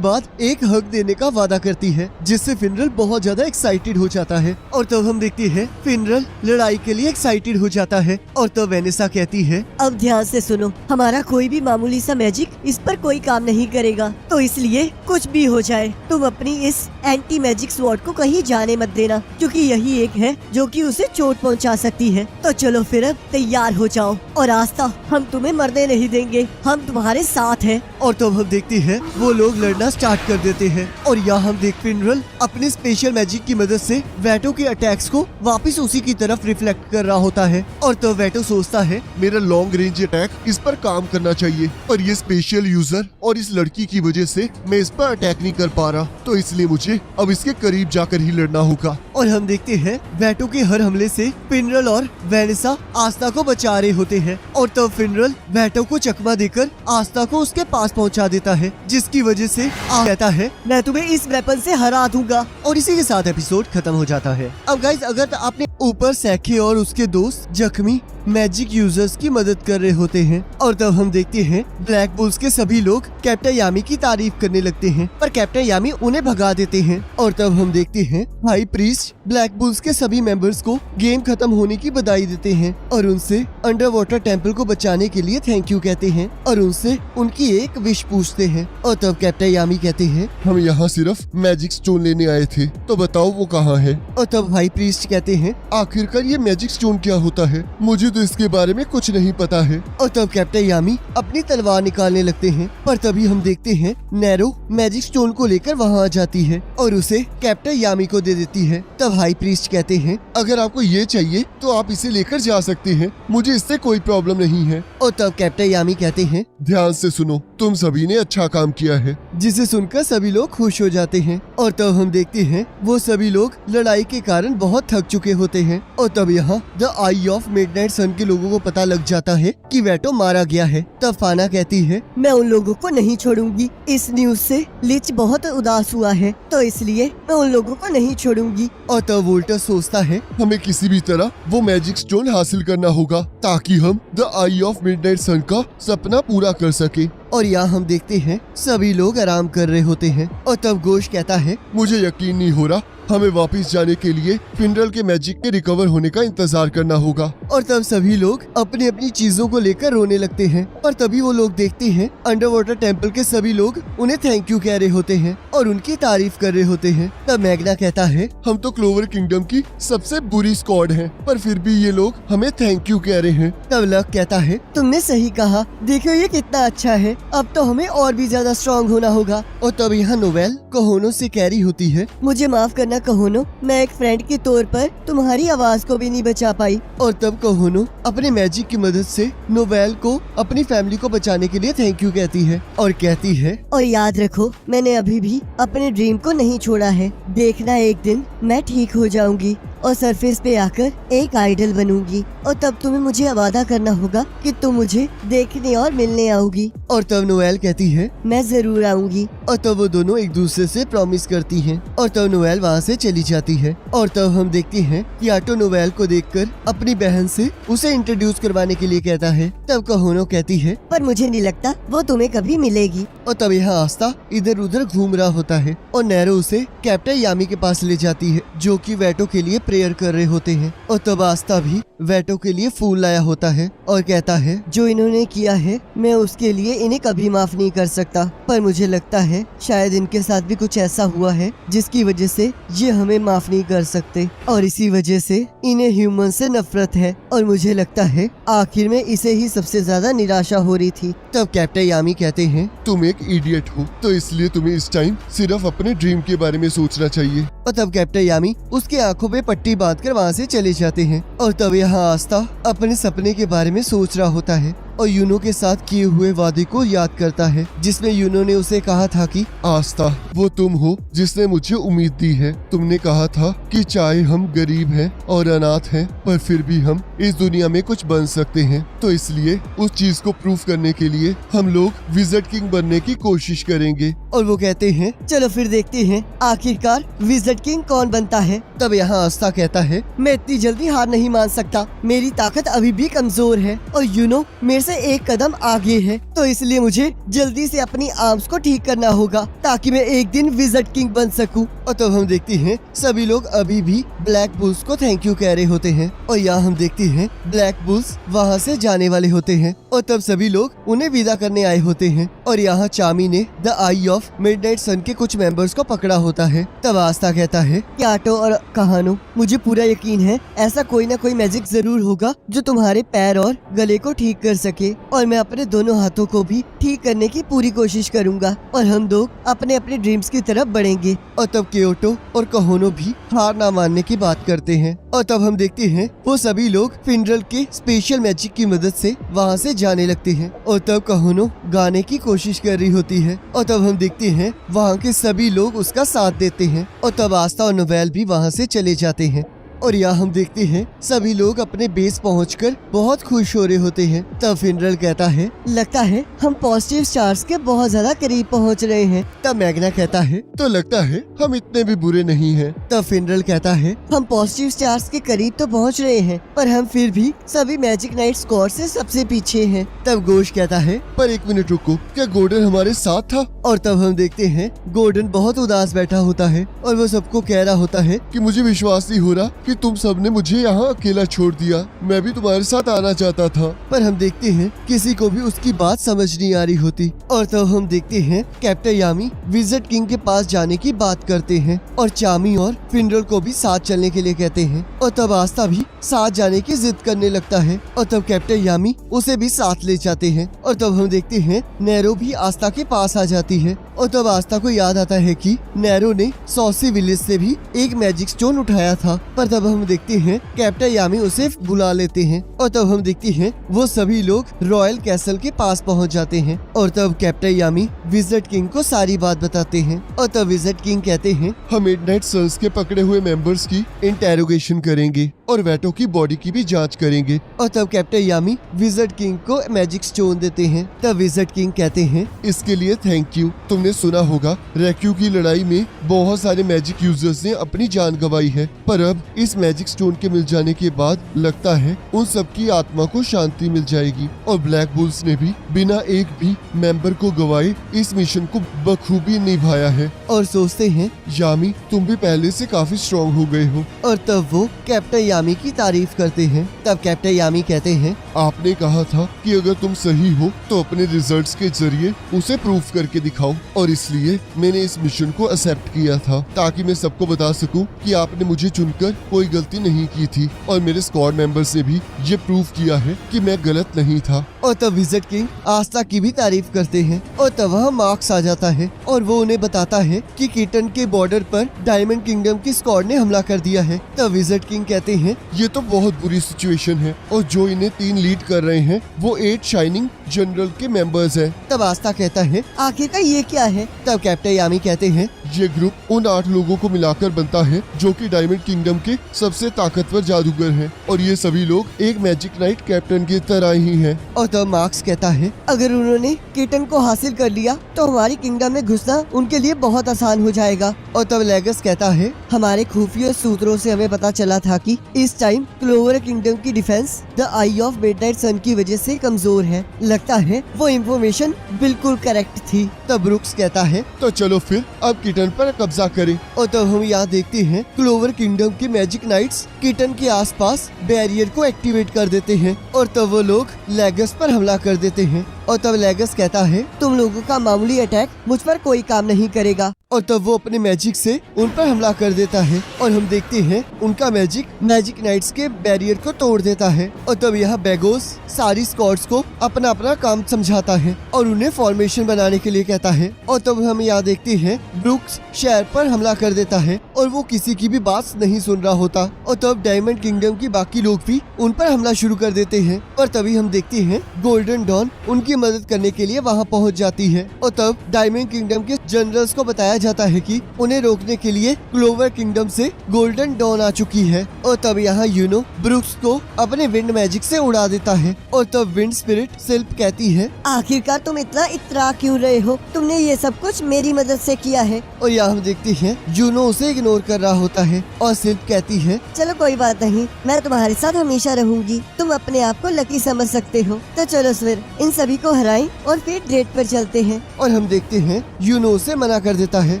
बाद एक हक देने का वादा करती है जिससे फिनरल बहुत ज्यादा एक्साइटेड हो जाता है। और तब हम देखते हैं फिनरल लड़ाई के लिए एक्साइटेड हो जाता है। और तब वेनेसा कहती है अब ध्यान से सुनो, हमारा कोई भी मामूली सा मैजिक इस पर कोई काम नहीं करेगा, तो इसलिए कुछ भी हो जाए तुम अपनी इस एंटी मैजिक स्वॉर्ड को कहीं जाने मत देना, क्योंकि यही एक है जो कि उसे चोट पहुंचा सकती है। तो चलो फिर अब तैयार हो जाओ और आस्था हम तुम्हें मरने नहीं देंगे, हम तुम्हारे साथ हैं। और तब हम देखते हैं वो लोग लड़ना स्टार्ट कर देते हैं और यहाँ हम देख फिनरल अपने स्पेशल मैजिक की मदद से वेटो के अटैक्स को वापस उसी की तरफ रिफ्लेक्ट कर रहा होता है। और तब वेटो सोचता है मेरा लॉन्ग रेंज अटैक इस पर काम करना चाहिए, पर ये स्पेशल यूजर और इस लड़की की वजह से मैं इस पर अटैक नहीं कर पा रहा, तो इसलिए मुझे अब इसके करीब जाकर ही लड़ना होगा। और हम देखते हैं वेटो के हर हमले से फिनरल और वेनेसा आस्था को बचा रहे होते हैं। और तब फिनरल वेटो को चकमा देकर आस्था को उसके पास पहुंचा देता है, जिसकी वजह से कहता है मैं तुम्हें इस वेपन से हरा दूंगा। और इसी के साथ एपिसोड खत्म हो जाता है। अब गाइस, अगर आपने ऊपर सैखे और उसके दोस्त जख्मी मैजिक यूजर्स की मदद कर रहे होते हैं, और तब हम देखते हैं ब्लैक बुल्स के सभी लोग कैप्टन यामी की तारीफ करने लगते हैं, पर कैप्टन यामी उन्हें भगा देते हैं। और तब हम देखते हैं हाई प्रीस्ट ब्लैक बुल्स के सभी मेंबर्स को गेम खत्म होने की बधाई देते हैं और उनसे अंडर वाटर टेम्पल को बचाने के लिए थैंक यू कहते हैं और उनसे उनकी एक विश पूछते हैं। और तब कैप्टन यामी कहते हैं हम यहाँ सिर्फ मैजिक स्टोन लेने आए थे, तो बताओ वो कहाँ है। और तब हाई प्रीस्ट कहते हैं आखिरकार ये मैजिक स्टोन क्या होता है, मुझे तो इसके बारे में कुछ नहीं पता है। और तब कैप्टन यामी अपनी तलवार निकालने लगते हैं, पर तभी हम देखते हैं नैरो मैजिक स्टोन को लेकर वहाँ आ जाती है और उसे कैप्टन यामी को दे देती है। तब हाई प्रीस्ट कहते हैं अगर आपको ये चाहिए तो आप इसे लेकर जा सकते हैं, मुझे इससे कोई प्रॉब्लम नहीं है। और तब कैप्टन यामी कहते हैं ध्यान से सुनो, तुम सभी ने अच्छा काम किया है। जिसे सुनकर सभी लोग खुश हो जाते हैं। और तब हम देखते हैं वो सभी लोग लड़ाई के कारण बहुत थक चुके होते हैं। और तब यहाँ द आई ऑफ मिडनाइट सन के लोगों को पता लग जाता है कि वेटो मारा गया है। तब फाना कहती है मैं उन लोगों को नहीं छोड़ूंगी। इस न्यूज से लिच बहुत उदास हुआ है, तो इसलिए मैं उन लोगों को नहीं छोड़ूंगी। और तब वोल्टर सोचता है हमें किसी भी तरह वो मैजिक स्टोन हासिल करना होगा ताकि हम द आई ऑफ मिडनाइट सन का सपना पूरा कर सके। और यहाँ हम देखते हैं सभी लोग आराम कर रहे होते हैं। और तब गोश कहता है मुझे यकीन नहीं हो रहा, हमें वापस जाने के लिए फिनरल के मैजिक के रिकवर होने का इंतजार करना होगा। और तब सभी लोग अपनी अपनी चीजों को लेकर रोने लगते हैं। पर तभी वो लोग देखते हैं अंडर वाटर टेम्पल के सभी लोग उन्हें थैंक यू कह रहे होते हैं और उनकी तारीफ कर रहे होते हैं। तब मैग्ना कहता है हम तो क्लोवर किंगडम की सबसे बुरी स्क्वाड हैं, पर फिर भी ये लोग हमें थैंक यू कह रहे हैं। तब लक कहता है तुमने सही कहा, देखो ये कितना अच्छा है, अब तो हमें और भी ज्यादा स्ट्रॉन्ग होना होगा। और तब यहाँ नोवेल कहोनो से कह रही होती है मुझे माफ करना कहोनो, मैं एक फ्रेंड के तौर पर तुम्हारी आवाज को भी नहीं बचा पाई। और तब कहोनो अपने मैजिक की मदद से नोवेल को अपनी फैमिली को बचाने के लिए थैंक यू कहती है और कहती है और याद रखो मैंने अभी भी अपने ड्रीम को नहीं छोड़ा है, देखना एक दिन मैं ठीक हो जाऊंगी और सरफेस पे आकर एक आइडल बनूंगी और तब तुम्हें मुझे वादा करना होगा कि तुम मुझे देखने और मिलने आओगी। और तब नोएल कहती है मैं जरूर आऊंगी। और तब वो दोनों एक दूसरे से प्रॉमिस करती हैं और तब नोएल वहाँ से चली जाती है। और तब हम देखते हैं कि आटो नोएल को देखकर अपनी बहन से उसे इंट्रोड्यूस करवाने के लिए कहता है। तब कहोनो कहती है पर मुझे नहीं लगता वो तुम्हें कभी मिलेगी। और तब यहाँ आस्था इधर उधर घूम रहा होता है और नैरो उसे कैप्टन यामी के पास ले जाती है जो कि वेटो के लिए प्रेयर कर रहे होते हैं। और तब आस्था भी वेटो के लिए फूल लाया होता है और कहता है जो इन्होंने किया है मैं उसके लिए इन्हें कभी माफ नहीं कर सकता, पर मुझे लगता है शायद इनके साथ भी कुछ ऐसा हुआ है जिसकी वजह से ये हमें माफ नहीं कर सकते और इसी वजह से इन्हें ह्यूमन से नफरत है और मुझे लगता है आखिर में इसे ही सबसे ज्यादा निराशा हो रही थी। तब कैप्टन यामी कहते हैं तुम एक इडियट हो, तो इसलिए तुम्हें इस टाइम सिर्फ अपने ड्रीम के बारे में सोचना चाहिए। और तब कैप्टन यामी उसके आंखों पे पट्टी बांधकर वहाँ से चले जाते हैं। और तब यहाँ आस्था अपने सपने के बारे में सोच रहा होता है और यूनो के साथ किए हुए वादे को याद करता है जिसमें यूनो ने उसे कहा था कि आस्था वो तुम हो जिसने मुझे उम्मीद दी है। तुमने कहा था कि चाहे हम गरीब हैं और अनाथ हैं पर फिर भी हम इस दुनिया में कुछ बन सकते हैं, तो इसलिए उस चीज को प्रूफ करने के लिए हम लोग विज़र्ड किंग बनने की कोशिश करेंगे। और वो कहते हैं चलो फिर देखते हैं आखिरकार विज़र्ड किंग कौन बनता है। तब यहाँ आस्था कहता है मैं इतनी जल्दी हार नहीं मान सकता, मेरी ताकत अभी भी कमजोर है और यूनो मेरे से एक कदम आगे है, तो इसलिए मुझे जल्दी से अपनी आर्म्स को ठीक करना होगा ताकि मैं एक दिन विज़र्ड किंग बन सकूं। और तब हम देखते हैं सभी लोग अभी भी ब्लैक बुल्स को थैंक यू कह रहे होते हैं और यहाँ हम देखते हैं ब्लैक बुल्स वहाँ से जाने वाले होते हैं और तब सभी लोग उन्हें विदा करने आए होते हैं। और यहाँ चामी ने द आई ऑफ मिडनाइट सन के कुछ मेंबर्स को पकड़ा होता है। तब आस्था कहता है कि आटो और कहानो मुझे पूरा यकीन है ऐसा कोई ना कोई मैजिक जरूर होगा जो तुम्हारे पैर और गले को ठीक कर सके और मैं अपने दोनों हाथों को भी ठीक करने की पूरी कोशिश करूंगा और हम दो अपने अपने ड्रीम्स की तरफ बढ़ेंगे। और तब क्योटो और कहोनो भी हार ना मानने की बात करते हैं। और तब हम देखते हैं वो सभी लोग फिनरल के स्पेशल मैजिक की मदद से वहाँ से जाने लगते हैं और तब कहोनो गाने की कोशिश कर रही होती है और तब हम देखते हैं वहाँ के सभी लोग उसका साथ देते हैं और तब आस्था और नोवेल भी वहाँ से चले जाते हैं। और यहाँ हम देखते हैं सभी लोग अपने बेस पहुंचकर बहुत खुश हो रहे होते हैं। तब फिनरल कहता है, लगता है हम पॉजिटिव स्टार्स के बहुत ज्यादा करीब पहुंच रहे हैं। तब मैग्ना कहता है, तो लगता है हम इतने भी बुरे नहीं हैं। तब फिनरल कहता है, हम पॉजिटिव स्टार्स के करीब तो पहुंच रहे हैं, पर हम फिर भी सभी मैजिक नाइट स्कोर से सबसे पीछे हैं। तब गोश कहता है, पर एक मिनट रुको, क्या गोल्डन हमारे साथ था? और तब हम देखते हैं गोल्डन बहुत उदास बैठा होता है और वो सबको कह रहा होता है कि मुझे विश्वास नहीं हो रहा कि तुम सबने मुझे यहाँ अकेला छोड़ दिया। मैं भी तुम्हारे साथ आना चाहता था। पर हम देखते हैं किसी को भी उसकी बात समझ नहीं आ रही होती। और तब हम देखते हैं कैप्टन यामी विजिट किंग के पास जाने की बात करते हैं और चामी और फिनरल को भी साथ चलने के लिए कहते हैं। और तब आस्था भी साथ जाने की जिद करने लगता है और तब कैप्टन यामी उसे भी साथ ले जाते हैं। और तब हम देखते हैं नैरो भी आस्था के पास आ जाती है और तब आस्था को याद आता है कि नैरो ने सॉसी विलेज से भी एक मैजिक स्टोन उठाया था। पर तब हम देखते हैं कैप्टन यामी उसे बुला लेते हैं और तब हम देखते हैं वो सभी लोग रॉयल कैसल के पास पहुंच जाते हैं। और तब कैप्टन यामी विजिट किंग को सारी बात बताते हैं और तब विजिट किंग कहते हैं, हम मिडनाइट सन्स के पकड़े हुए मेंबर्स की इंटेरोगेशन करेंगे और वेटो की बॉडी की भी जांच करेंगे। और तब कैप्टन यामी विजिट किंग को मैजिक स्टोन देते हैं। तब विजिट किंग कहते हैं, इसके लिए थैंक यू। तुमने सुना होगा रेक्यू की लड़ाई में बहुत सारे मैजिक यूजर्स ने अपनी जान गंवाई है, पर अब इस मैजिक स्टोन के मिल जाने के बाद लगता है उन सबकी आत्मा को शांति मिल जाएगी। और ब्लैक बुल्स ने भी बिना एक भी मेंबर को गवाए इस मिशन को बखूबी निभाया है। और सोचते हैं यामी, तुम भी पहले से काफी स्ट्रॉन्ग हो गए हो। और तब वो कैप्टन यामी की तारीफ करते हैं। तब कैप्टन यामी कहते हैं, आपने कहा था कि अगर तुम सही हो तो अपने रिजल्ट्स के जरिए उसे प्रूफ करके दिखाओ, और इसलिए मैंने इस मिशन को एक्सेप्ट किया था ताकि मैं सबको बता सकूं कि आपने मुझे चुनकर कोई गलती नहीं की थी। और मेरे स्क्वाड मेंबर्स ने भी ये प्रूफ किया है कि मैं गलत नहीं था। और तब विजिट किंग आस्था की भी तारीफ करते हैं। और तब वहाँ मार्क्स आ जाता है और वो उन्हें बताता है कि कीटन के बॉर्डर पर डायमंड किंगडम की स्क्वाड ने हमला कर दिया है। तब विजिट किंग कहते हैं, ये तो बहुत बुरी सिचुएशन है और जो इन्हें 3 लीड कर रहे हैं वो 8 शाइनिंग जनरल के मेंबर्स हैं। तब आस्था कहता है, आखिरकार ये क्या है? तब कैप्टन यामी कहते हैं, ये ग्रुप उन 8 लोगों को मिलाकर बनता है जो कि डायमंड किंगडम के सबसे ताकतवर जादूगर हैं, और ये सभी लोग एक मैजिक नाइट कैप्टन की तरह ही हैं। और तब मार्क्स कहता है, अगर उन्होंने कीटन को हासिल कर लिया तो हमारी किंगडम में घुसना उनके लिए बहुत आसान हो जाएगा। और तब लेगस कहता है, हमारे खुफिया सूत्रों से हमें पता चला था कि इस टाइम क्लोवर किंगडम की defence the eye of midnight sun की वजह से कमजोर है। लगता है वो इंफॉर्मेशन बिल्कुल करेक्ट थी। तब ब्रुक्स कहता है, तो चलो फिर अब कीटन पर कब्जा करें। और तब हम यहाँ देखते हैं क्लोवर किंगडम के मैजिक नाइट्स कीटन के आसपास बैरियर को एक्टिवेट कर देते हैं और तब वो लोग लेगस पर हमला कर देते हैं। और तब लेगस कहता है, तुम लोगों का मामूली अटैक मुझ पर कोई काम नहीं करेगा। और तब वो अपने मैजिक से उन पर हमला कर देता है और हम देखते हैं उनका मैजिक नाइट्स के बैरियर को तोड़ देता है। और तब यहाँ बेगोस सारी स्क्वाड्स को अपना अपना काम समझाता है और उन्हें फॉर्मेशन बनाने के लिए कहता है। और तब हम यहाँ देखते हैं ब्रुक्स शहर पर हमला कर देता है और वो किसी की भी बात नहीं सुन रहा होता। और तब डायमंड किंगडम की बाकी लोग भी उन पर हमला शुरू कर देते हैं। और तभी हम देखते हैं गोल्डन डॉन उनकी मदद करने के लिए वहाँ पहुँच जाती है। और तब डायमंड किंगडम के जनरल्स को बताया जाता है कि उन्हें रोकने के लिए क्लोवर किंगडम से गोल्डन डॉन आ चुकी है। और तब यहाँ यूनो ब्रुक्स को अपने विंड मैजिक से उड़ा देता है। और तब विंड स्पिरिट सिल्प कहती है, आखिरकार तुम इतना इतरा क्यों रहे हो? तुमने ये सब कुछ मेरी मदद से किया है। और यहाँ हम देखते हैं यूनो उसे इग्नोर कर रहा होता है और सिल्प कहती है, चलो कोई बात नहीं, मैं तुम्हारे साथ हमेशा रहूंगी। तुम अपने आप को लकी समझ सकते हो। तो चलो फिर इन सभी को हराएं और फिर डेट पर चलते हैं। और हम देखते हैं यूनो उसे मना कर देता है।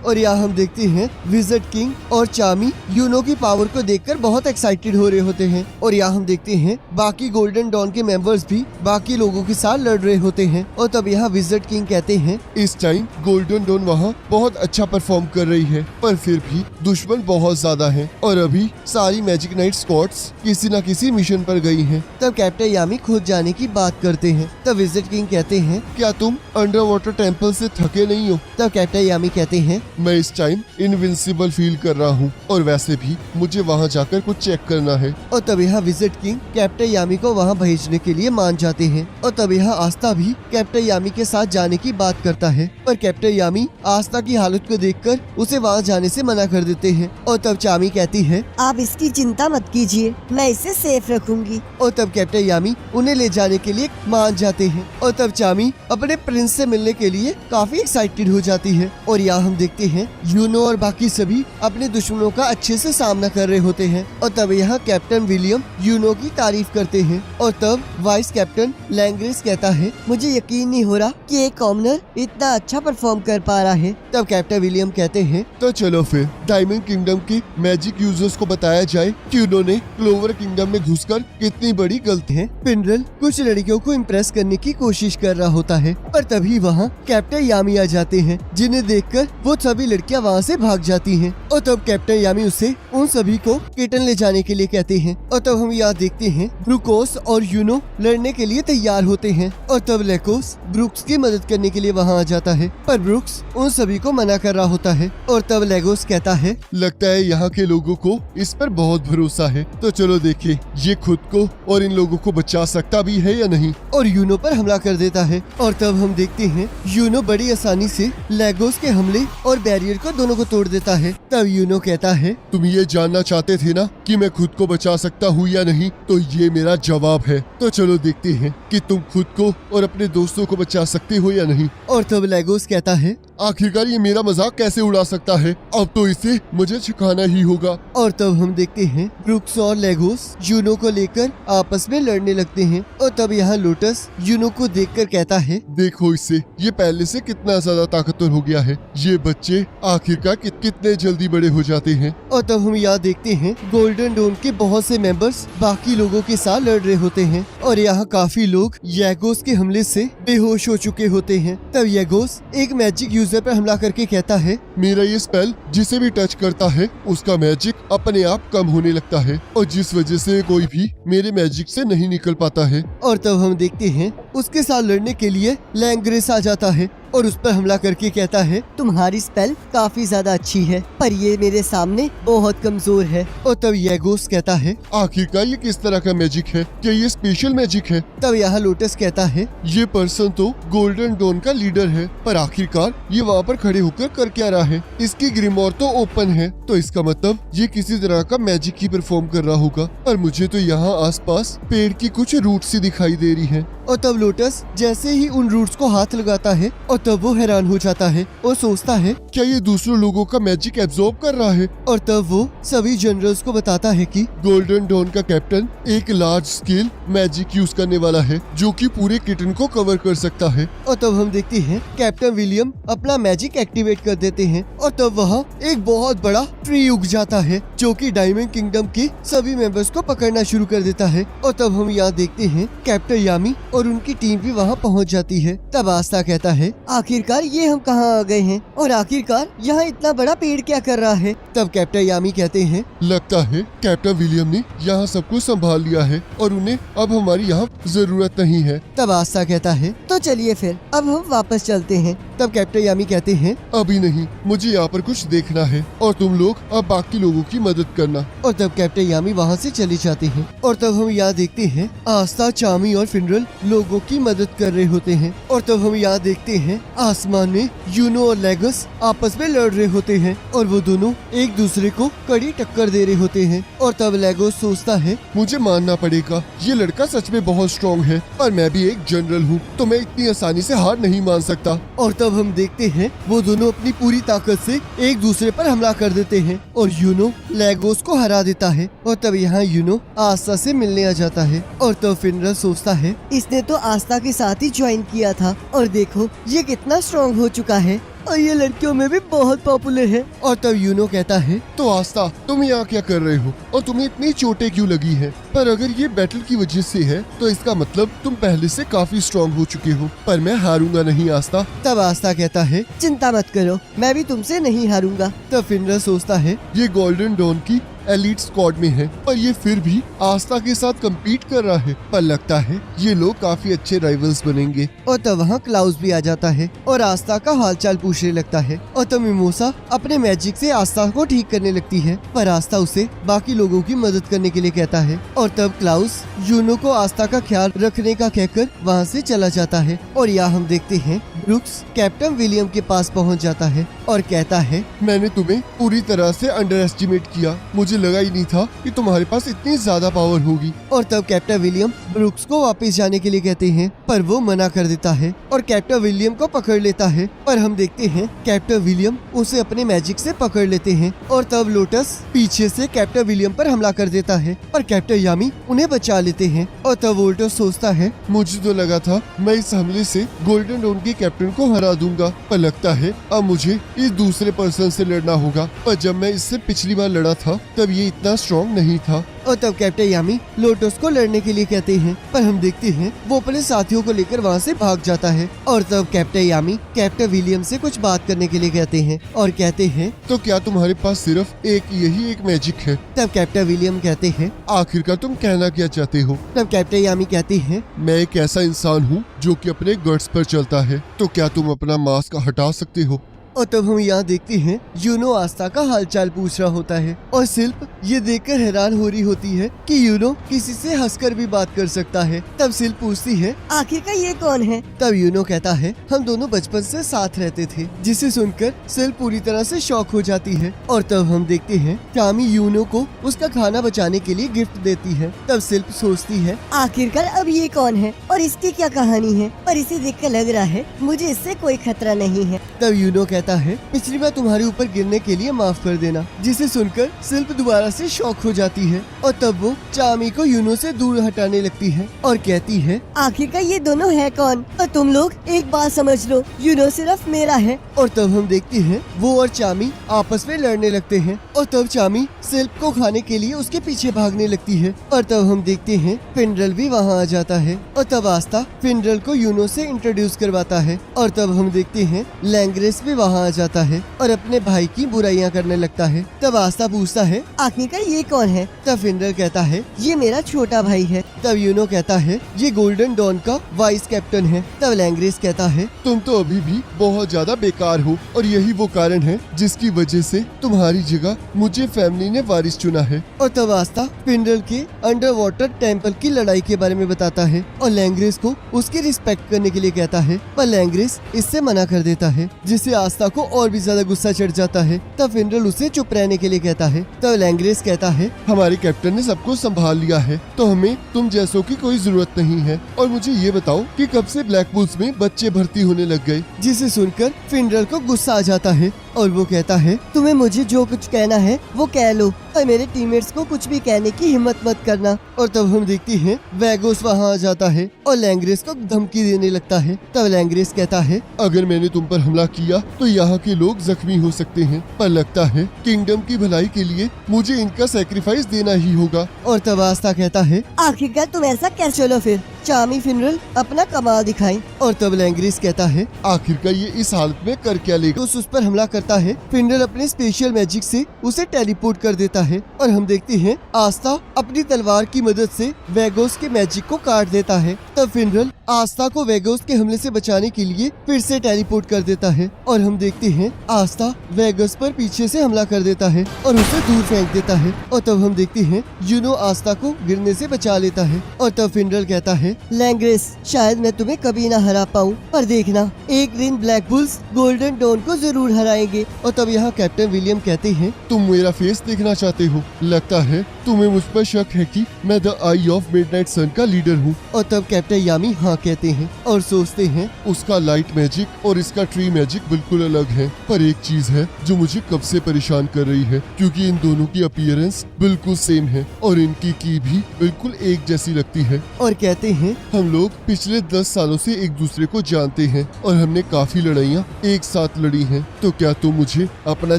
और यहाँ हम देखते हैं विजिट किंग और चामी यूनो की पावर को देखकर बहुत एक्साइटेड हो रहे होते हैं। और यहाँ हम देखते हैं बाकी गोल्डन डॉन के मेंबर्स भी बाकी लोगों के साथ लड़ रहे होते हैं। और तब यहाँ विजिट किंग कहते हैं, इस टाइम गोल्डन डॉन वहाँ बहुत अच्छा परफॉर्म कर रही है, पर फिर भी दुश्मन बहुत ज्यादा है और अभी सारी मैजिक नाइट स्क्वाड्स किसी न किसी मिशन पर गई हैं। तब कैप्टन यामी खुद जाने की बात करते हैं। तब विजिट किंग कहते हैं, क्या तुम अंडर वाटर टेम्पल से थके नहीं हो? तब कैप्टन यामी कहते हैं, हैं। मैं इस टाइम इनविंसिबल फील कर रहा हूँ और वैसे भी मुझे वहाँ जाकर कुछ चेक करना है। और तब यहाँ विजिट किंग कैप्टन यामी को वहाँ भेजने के लिए मान जाते हैं। और तब यहाँ आस्था भी कैप्टन यामी के साथ जाने की बात करता है, पर कैप्टन यामी आस्था की हालत को देखकर उसे वहाँ जाने से मना कर देते हैं। और तब चामी कहती है, आप इसकी चिंता मत कीजिए, मैं इसे सेफ रखूंगी। और तब कैप्टन यामी उन्हें ले जाने के लिए मान जाते हैं। और तब चामी अपने प्रिंस से मिलने के लिए काफी एक्साइटेड हो जाती है। और यहाँ हम देखते हैं यूनो और बाकी सभी अपने दुश्मनों का अच्छे से सामना कर रहे होते हैं। और तब यहाँ कैप्टन विलियम यूनो की तारीफ करते हैं। और तब वाइस कैप्टन लैंग्रेस कहता है, मुझे यकीन नहीं हो रहा कि एक कॉमनर इतना अच्छा परफॉर्म कर पा रहा है। तब कैप्टन विलियम कहते हैं, तो चलो फिर डायमंड किंगडम के मैजिक यूजर्स को बताया जाए कि उन्होंने क्लोवर किंगडम में घुसकर कितनी बड़ी गलती है। फिनरल कुछ लड़कियों को इम्प्रेस करने की कोशिश कर रहा होता है, पर तभी वहाँ कैप्टन यामी आ जाते हैं, जिन्हें देखकर वो सभी लड़कियाँ वहाँ से भाग जाती हैं। और तब कैप्टन यामी उसे उन सभी को किटन ले जाने के लिए कहते हैं। और तब हम यहाँ देखते हैं ब्रुकोस और यूनो लड़ने के लिए तैयार होते हैं। और तब लेकोस ब्रुक्स की मदद करने के लिए वहाँ आ जाता है, पर ब्रुक्स उन सभी को मना कर रहा होता है। और तब लेगोस कहता है, लगता है यहाँ के लोगों को इस पर बहुत भरोसा है, तो चलो देखें ये खुद को और इन लोगों को बचा सकता भी है या नहीं। और यूनो पर हमला कर देता है। और तब हम देखते हैं यूनो बड़ी आसानी से लेगोस के हमले और बैरियर को दोनों को तोड़ देता है। तब यूनो कहता है, तुम ये जानना चाहते थे ना कि मैं खुद को बचा सकता हूँ या नहीं, तो ये मेरा जवाब है। तो चलो देखते हैं कि तुम खुद को और अपने दोस्तों को बचा सकते हो या नहीं। और तब लेगोस कहता है, आखिरकार ये मेरा मजाक कैसे उड़ा सकता है, अब तो इसे मुझे छिपाना ही होगा। और तब हम देखते हैं ब्रुक्स और लेगोस यूनो को लेकर आपस में लड़ने लगते हैं। और तब यहाँ लोटस यूनो को देखकर कहता है, देखो इससे, ये पहले से कितना ज्यादा ताकतवर हो गया है। ये बच्चे आखिरकार कितने जल्दी बड़े हो जाते हैं। और तब हम यहाँ देखते हैं गोल्डन डोन के बहुत से मेंबर्स बाकी लोगों के साथ लड़ रहे होते हैं। और यहाँ काफी लोग येगोस के हमले से बेहोश हो चुके होते हैं। तब येगोस एक मैजिक यूजर पर हमला करके कहता है, मेरा ये स्पेल जिसे भी टच करता है उसका मैजिक अपने आप कम होने लगता है, और जिस वजह से कोई भी मेरे मैजिक से नहीं निकल पाता है। और तब हम देखते हैं उसके साथ लड़ने के लिए लैंग्रेस आ जाता है और उस पर हमला करके कहता है, तुम्हारी स्पेल काफी ज्यादा अच्छी है, पर ये मेरे सामने बहुत कमजोर है। और तब येगोस कहता है, आखिरकार ये किस तरह का मैजिक है, क्या ये स्पेशल मैजिक है? तब यहाँ लोटस कहता है, ये पर्सन तो गोल्डन डॉन का लीडर है, पर आखिरकार ये वहाँ पर खड़े होकर कर क्या रहा है? इसकी ग्रिमोर तो ओपन है, तो इसका मतलब ये किसी तरह का मैजिक ही परफॉर्म कर रहा होगा। पर मुझे तो यहाँ आसपास पेड़ की कुछ रूट सी दिखाई दे रही है। और तब लोटस जैसे ही उन रूट्स को हाथ लगाता है और तब वो हैरान हो जाता है और सोचता है, क्या ये दूसरों लोगों का मैजिक एब्जॉर्ब कर रहा है? और तब वो सभी जनरल्स को बताता है कि गोल्डन डॉन का कैप्टन एक लार्ज स्केल मैजिक यूज करने वाला है जो कि पूरे किटन को कवर कर सकता है। और तब हम देखते हैं कैप्टन विलियम अपना मैजिक एक्टिवेट कर देते हैं और तब वहाँ एक बहुत बड़ा ट्री उग जाता है जो कि डायमंड किंगडम के सभी मेंबर्स को पकड़ना शुरू कर देता है। और तब हम यहाँ देखते हैं कैप्टन यामी और उनकी टीम भी वहाँ पहुँच जाती है। तब आस्था कहता है, आखिरकार ये हम कहाँ आ गए हैं और आखिरकार यहाँ इतना बड़ा पेड़ क्या कर रहा है? तब कैप्टन यामी कहते हैं, लगता है कैप्टन विलियम ने यहाँ सब कुछ संभाल लिया है और उन्हें अब हमारी यहाँ जरूरत नहीं है। तब आस्था कहता है, तो चलिए फिर अब हम वापस चलते हैं। तब कैप्टन यामी कहते हैं, अभी नहीं, मुझे यहाँ पर कुछ देखना है और तुम लोग अब बाकी लोगों की मदद करना। और तब कैप्टन यामी वहाँ से चले जाते हैं। और तब हम यहाँ देखते हैं आस्था, चामी और फिनरल लोगों की मदद कर रहे होते हैं। और तब हम यहाँ देखते हैं आसमान में यूनो और लेगस आपस में लड़ रहे होते हैं और वो दोनों एक दूसरे को कड़ी टक्कर दे रहे होते हैं। और तब लेगोस सोचता है, मुझे मानना पड़ेगा ये लड़का सच में बहुत स्ट्रॉन्ग है, पर मैं भी एक जनरल हूँ तो मैं इतनी आसानी से हार नहीं मान सकता। और तब हम देखते हैं वो दोनों अपनी पूरी ताकत से एक दूसरे पर हमला कर देते हैं और यूनो लेगोस को हरा देता है। और तब यहाँ यूनो आस्था से मिलने आ जाता है। और तब फिनरल सोचता है, इसने तो आस्था के साथ ही ज्वाइन किया था और देखो ये कितना स्ट्रॉन्ग हो चुका है और ये लड़कियों में भी बहुत पॉपुलर है। और तब यूनो कहता है, तो आस्था तुम यहाँ क्या कर रहे हो और तुम्हें इतनी चोटें क्यों लगी है? पर अगर ये बैटल की वजह से है तो इसका मतलब तुम पहले से काफी स्ट्रॉन्ग हो चुके हो, पर मैं हारूंगा नहीं आस्था। तब आस्था कहता है, चिंता मत करो, मैं भी तुमसे नहीं हारूंगा। तब फिनरल सोचता है, ये गोल्डन डॉन की एलीट स्क्वाड में है, पर ये फिर भी आस्था के साथ कम्पीट कर रहा है। पर लगता है ये लोग काफी अच्छे राइवल्स बनेंगे। और तब वहाँ क्लाउस भी आ जाता है और आस्था का हालचाल पूछने लगता है। और तब मिमोसा अपने मैजिक से आस्था को ठीक करने लगती है, पर आस्था उसे बाकी लोगों की मदद करने के लिए कहता है। और तब क्लाउस यूनो को आस्था का ख्याल रखने का कहकर वहाँ से चला जाता है। और यहाँ हम देखते हैं ब्रुक्स कैप्टन विलियम के पास पहुँच जाता है और कहता है, मैंने तुम्हें पूरी तरह से अंडर एस्टिमेट किया। मुझे लगा ही नहीं था कि तुम्हारे पास इतनी ज्यादा पावर होगी। और तब कैप्टन विलियम ब्रुक्स को वापस जाने के लिए कहते हैं, पर वो मना कर देता है और कैप्टन विलियम को पकड़ लेता है। पर हम देखते हैं कैप्टन विलियम उसे अपने मैजिक से पकड़ लेते हैं। और तब लोटस पीछे से कैप्टन विलियम पर हमला कर देता है, पर कैप्टन यामी उन्हें बचा लेते हैं। और तब वोल्टस सोचता है, मुझे तो लगा था मैं इस हमले से गोल्डन डॉन के कैप्टन को हरा दूंगा, पर लगता है अब मुझे इस दूसरे पर्सन से लड़ना होगा। पर जब मैं इससे पिछली बार लड़ा था तब ये इतना स्ट्रॉन्ग नहीं था। और तब कैप्टन यामी लोटस को लड़ने के लिए कहते हैं, पर हम देखते हैं वो अपने साथियों को लेकर वहाँ से भाग जाता है। और तब कैप्टन यामी कैप्टन विलियम से कुछ बात करने के लिए कहते हैं और कहते हैं, तो क्या तुम्हारे पास सिर्फ यही एक मैजिक है? तब कैप्टन विलियम कहते हैं, आखिरकार तुम कहना क्या चाहते हो? तब कैप्टन यामी कहते हैं, मैं एक ऐसा इंसान हूँ जो कि अपने गट्स पर चलता है, तो क्या तुम अपना मास्क हटा सकते हो? और तब हम यहाँ देखते हैं यूनो आस्था का हालचाल पूछ रहा होता है और शिल्प ये देखकर हैरान हो रही होती है कि यूनो किसी से हंसकर भी बात कर सकता है। तब शिल्प पूछती है, आखिरकार ये कौन है? तब यूनो कहता है, हम दोनों बचपन से साथ रहते थे। जिसे सुनकर शिल्प पूरी तरह से शॉक हो जाती है। और तब हम देखते हैं टामी यूनो को उसका खाना बचाने के लिए गिफ्ट देती है। तब शिल्प सोचती है, आखिरकार अब ये कौन है और इसकी क्या कहानी है? पर इसे देखकर लग रहा है मुझे इससे कोई खतरा नहीं है। तब यूनो कहता है, पिछली बार तुम्हारे ऊपर गिरने के लिए माफ कर देना। जिसे सुनकर शिल्प दोबारा से शॉक हो जाती है और तब वो चामी को यूनो से दूर हटाने लगती है और कहती है, आखिरकार ये दोनों है कौन? और तुम लोग एक बात समझ लो, यूनो सिर्फ मेरा है। और तब हम देखते हैं वो और चामी आपस में लड़ने लगते हैं। और तब चामी शिल्प को खाने के लिए उसके पीछे भागने लगती है। और तब हम देखते हैं फिनरल भी वहाँ आ जाता है। और तब आस्था फिनरल को यूनो से इंट्रोड्यूस करवाता है। और तब हम देखते हैं लैंग्रेस भी वहाँ आ जाता है और अपने भाई की बुराइयां करने लगता है। तब आस्था पूछता है, आखिरकार ये कौन है? तब फिनरल कहता है, ये मेरा छोटा भाई है। तब यूनो कहता है, ये गोल्डन डॉन का वाइस कैप्टन है। तब लैंग्रेस कहता है, तुम तो अभी भी बहुत ज्यादा बेकार हो और यही वो कारण है जिसकी वजह से तुम्हारी जगह मुझे फैमिली ने वारिस चुना है। और तब आस्था फिनरल के अंडर वाटर टेम्पल की लड़ाई के बारे में बताता है और लैंग्रेस को उसकी रिस्पेक्ट करने के लिए कहता है, पर लैंग्रेस इससे मना कर देता है, जिससे आस्था को और भी ज्यादा गुस्सा चढ़ जाता है। तब फिनरल उसे चुप रहने के लिए कहता है। तब लैंग्रेस कहता है, हमारे कैप्टन ने सबको संभाल लिया है, तो हमें तुम जैसों की कोई जरूरत नहीं है। और मुझे ये बताओ कि कब से ब्लैक बुल्स में बच्चे भर्ती होने लग गए? जिसे सुनकर फिनरल को गुस्सा आ जाता है और वो कहता है, तुम्हें मुझे जो कुछ कहना है वो कह लो और मेरे टीममेट्स को कुछ भी कहने की हिम्मत मत करना। और तब हम देखते हैं वेगोस वहाँ आ जाता है और लैंग्रेस को धमकी देने लगता है। तब लैंग्रेस कहता है, अगर मैंने तुम पर हमला किया तो यहाँ के लोग जख्मी हो सकते हैं, पर लगता है किंगडम की भलाई के लिए मुझे इनका सैक्रिफाइस देना ही होगा। और तब आस्था कहता है, आखिरकार तुम ऐसा कैसे? चलो फिर चामी फिनरल अपना कमाल दिखाई। और तब लैंग्रेस कहता है, आखिरकार ये इस हालत में कर क्या लेगा? तो उस पर हमला करता है। फिनरल अपने स्पेशल मैजिक से उसे टेलीपोर्ट कर देता है और हम देखते हैं आस्था अपनी तलवार की मदद से वेगोस के मैजिक को काट देता है। तब फिनरल आस्था को वेगोस के हमले से बचाने के लिए फिर से टेलीपोर्ट कर देता है और हम देखते हैं आस्था वेगस पर पीछे से हमला कर देता है और उसे दूर फेंक देता है। और तब हम देखते हैं यूनो आस्था को गिरने से बचा लेता है। और तब फिनरल कहता है, लैंग्रेस शायद मैं तुम्हें कभी ना हरा पाऊँ, पर देखना एक दिन ब्लैक बुल्स गोल्डन डॉन को जरूर हराएंगे। और तब यहाँ कैप्टन विलियम कहते हैं, तुम मेरा फेस देखना चाहते हो? लगता है तुम्हें मुझ पर शक है कि मैं द आई ऑफ मिडनाइट सन का लीडर हूँ। और तब कैप्टन यामी हाँ कहते हैं और सोचते हैं, उसका लाइट मैजिक और इसका ट्री मैजिक बिल्कुल अलग है, पर एक चीज है जो मुझे कब से परेशान कर रही है, क्योंकि इन दोनों की अपीयरेंस बिल्कुल सेम है और इनकी की भी बिल्कुल एक जैसी लगती है। और कहते हैं, हम लोग पिछले 10 सालों से एक दूसरे को जानते हैं और हमने काफी लड़ाइयाँ एक साथ लड़ी हैं, तो क्या तुम मुझे अपना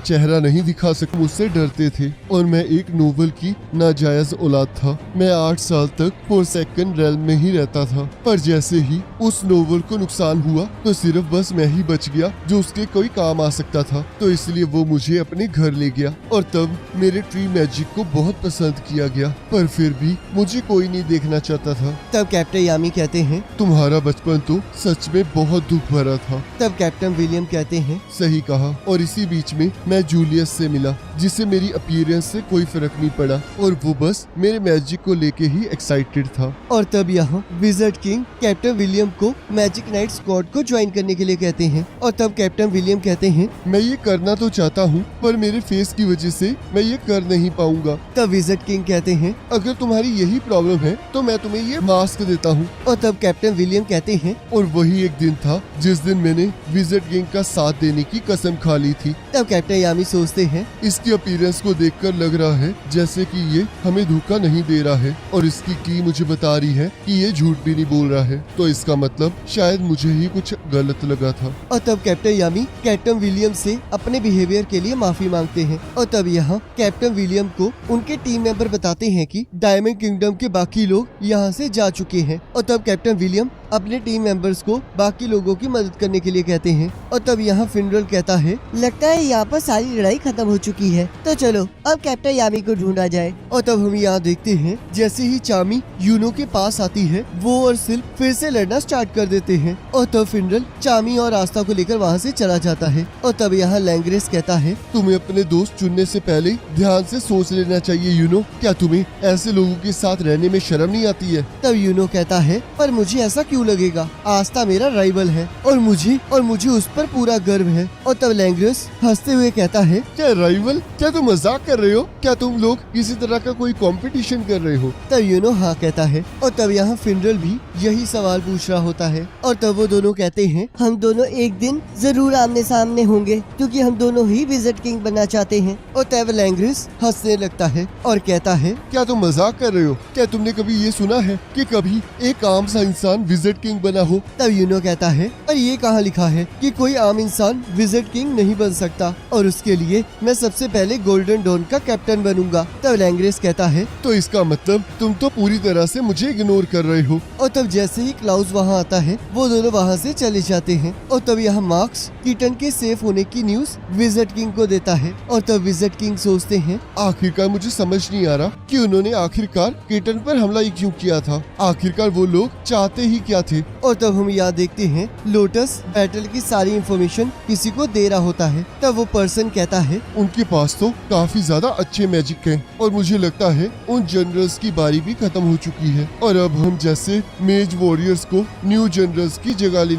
चेहरा नहीं दिखा सकते? मुझसे डरते थे और मैं एक नोबल की नाजायज औलाद था। मैं 8 साल तक फोरसेकन रेल्म में ही रहता था, पर जैसे जैसे ही उस नोवेल को नुकसान हुआ तो सिर्फ बस मैं ही बच गया जो उसके कोई काम आ सकता था, तो इसलिए वो मुझे अपने घर ले गया और तब मेरे ट्री मैजिक को बहुत पसंद किया गया, पर फिर भी मुझे कोई नहीं देखना चाहता था। तब कैप्टन यामी कहते हैं, तुम्हारा बचपन तो सच में बहुत दुख भरा था। तब कैप्टन विलियम कहते हैं, सही कहा। और इसी बीच में मैं जूलियस से मिला जिसे मेरी अपीयरेंस से कोई फर्क नहीं पड़ा और वो बस मेरे मैजिक को लेके ही एक्साइटेड था। और तब यहाँ विज़र्ड किंग कैप्टन विलियम को मैजिक नाइट स्क्वाड को ज्वाइन करने के लिए कहते हैं। और तब कैप्टन विलियम कहते हैं, मैं ये करना तो चाहता हूँ पर मेरे फेस की वजह से मैं ये कर नहीं पाऊंगा। तब विज़र्ड किंग कहते हैं, अगर तुम्हारी यही प्रॉब्लम है तो मैं तुम्हें ये मास्क देता हूँ। और तब कैप्टन विलियम कहते हैं, और वही एक दिन था जिस दिन मैंने विज़र्ड किंग का साथ देने की कसम खा ली थी। तब कैप्टन यामी सोचते हैं, इसकी अपीयरेंस को देखकर लग रहा है जैसे कि ये हमें धोखा नहीं दे रहा है और इसकी की मुझे बता रही है कि ये झूठ भी नहीं बोल रहा है, तो इसका मतलब शायद मुझे ही कुछ गलत लगा था। और तब कैप्टन यामी कैप्टन विलियम से अपने बिहेवियर के लिए माफी मांगते हैं। और तब यहाँ कैप्टन विलियम को उनके टीम मेंबर बताते हैं कि डायमंड किंगडम के बाकी लोग यहाँ से जा चुके हैं। और तब कैप्टन विलियम अपने टीम मेंबर्स को बाकी लोगों की मदद करने के लिए कहते हैं। और तब यहाँ फिनरल कहता है, लगता है यहाँ पर सारी लड़ाई खत्म हो चुकी है, तो चलो अब कैप्टन यामी को ढूंढा जाए। और तब हम यहाँ देखते हैं जैसे ही चामी यूनो के पास आती है वो और सिल्क फिर से लड़ना स्टार्ट कर देते हैं। और तब फिनरल चामी और आस्था को लेकर वहाँ से चला जाता है। और तब यहाँ लैंग्रेस कहता है, तुम्हें अपने दोस्त चुनने से पहले ध्यान से सोच लेना चाहिए यूनो। क्या तुम्हें ऐसे लोगों के साथ रहने में शर्म नहीं आती है? तब यूनो कहता है, पर मुझे ऐसा क्यों लगेगा, आस्था मेरा राइवल है और मुझे उस पर पूरा गर्व है। और तब लैंग्रेस हंसते हुए कहता है, क्या राइवल? क्या तुम मजाक कर रहे हो? क्या तुम लोग किसी तरह का कोई कंपटीशन कर रहे हो? तब यूनो हाँ कहता है। और तब यहाँ फिनरल भी यही सवाल पूछ रहा होता है। और तब वो दोनों कहते हैं, हम दोनों एक दिन जरूर आमने सामने होंगे क्योंकि हम दोनों ही विज़र्ड किंग बनना चाहते हैं। और तब लैंग्रेस हंसने लगता है और कहता है, क्या तुम मजाक कर रहे हो? क्या तुमने कभी ये सुना है कि कभी एक आम सा इंसान विज़र्ड किंग बना हो? तब यूनो कहता है, और ये कहाँ लिखा है कि कोई आम इंसान विज़र्ड किंग नहीं बन सकता और उसके लिए मैं सबसे पहले गोल्डन डॉन का कैप्टन बनूंगा। तब लैंग्रेस कहता है, तो इसका मतलब तुम तो पूरी तरह से मुझे इग्नोर कर रहे हो। और तब जैसे ही क्लाउस वहाँ आता है वो दोनों वहाँ से चले जाते हैं। और तब यहाँ मार्क्स किटन के सेफ होने की न्यूज विज़र्ड किंग को देता है। और तब विज़र्ड किंग सोचते हैं, आखिरकार मुझे समझ नहीं आ रहा कि उन्होंने आखिरकार किटन पर हमला ही क्यों किया था। आखिरकार वो लोग चाहते ही क्या थे। और तब हम यहाँ देखते हैं लोटस बैटल की सारी इंफॉर्मेशन किसी को दे रहा होता है। तब वो पर्सन कहता है, उनके पास तो काफी ज्यादा अच्छे मैजिक हैं और मुझे लगता है उन जनरल्स की बारी भी खत्म हो चुकी है और अब हम जैसे मेज वॉरियर्स को न्यू जनरल्स की जगह लेनी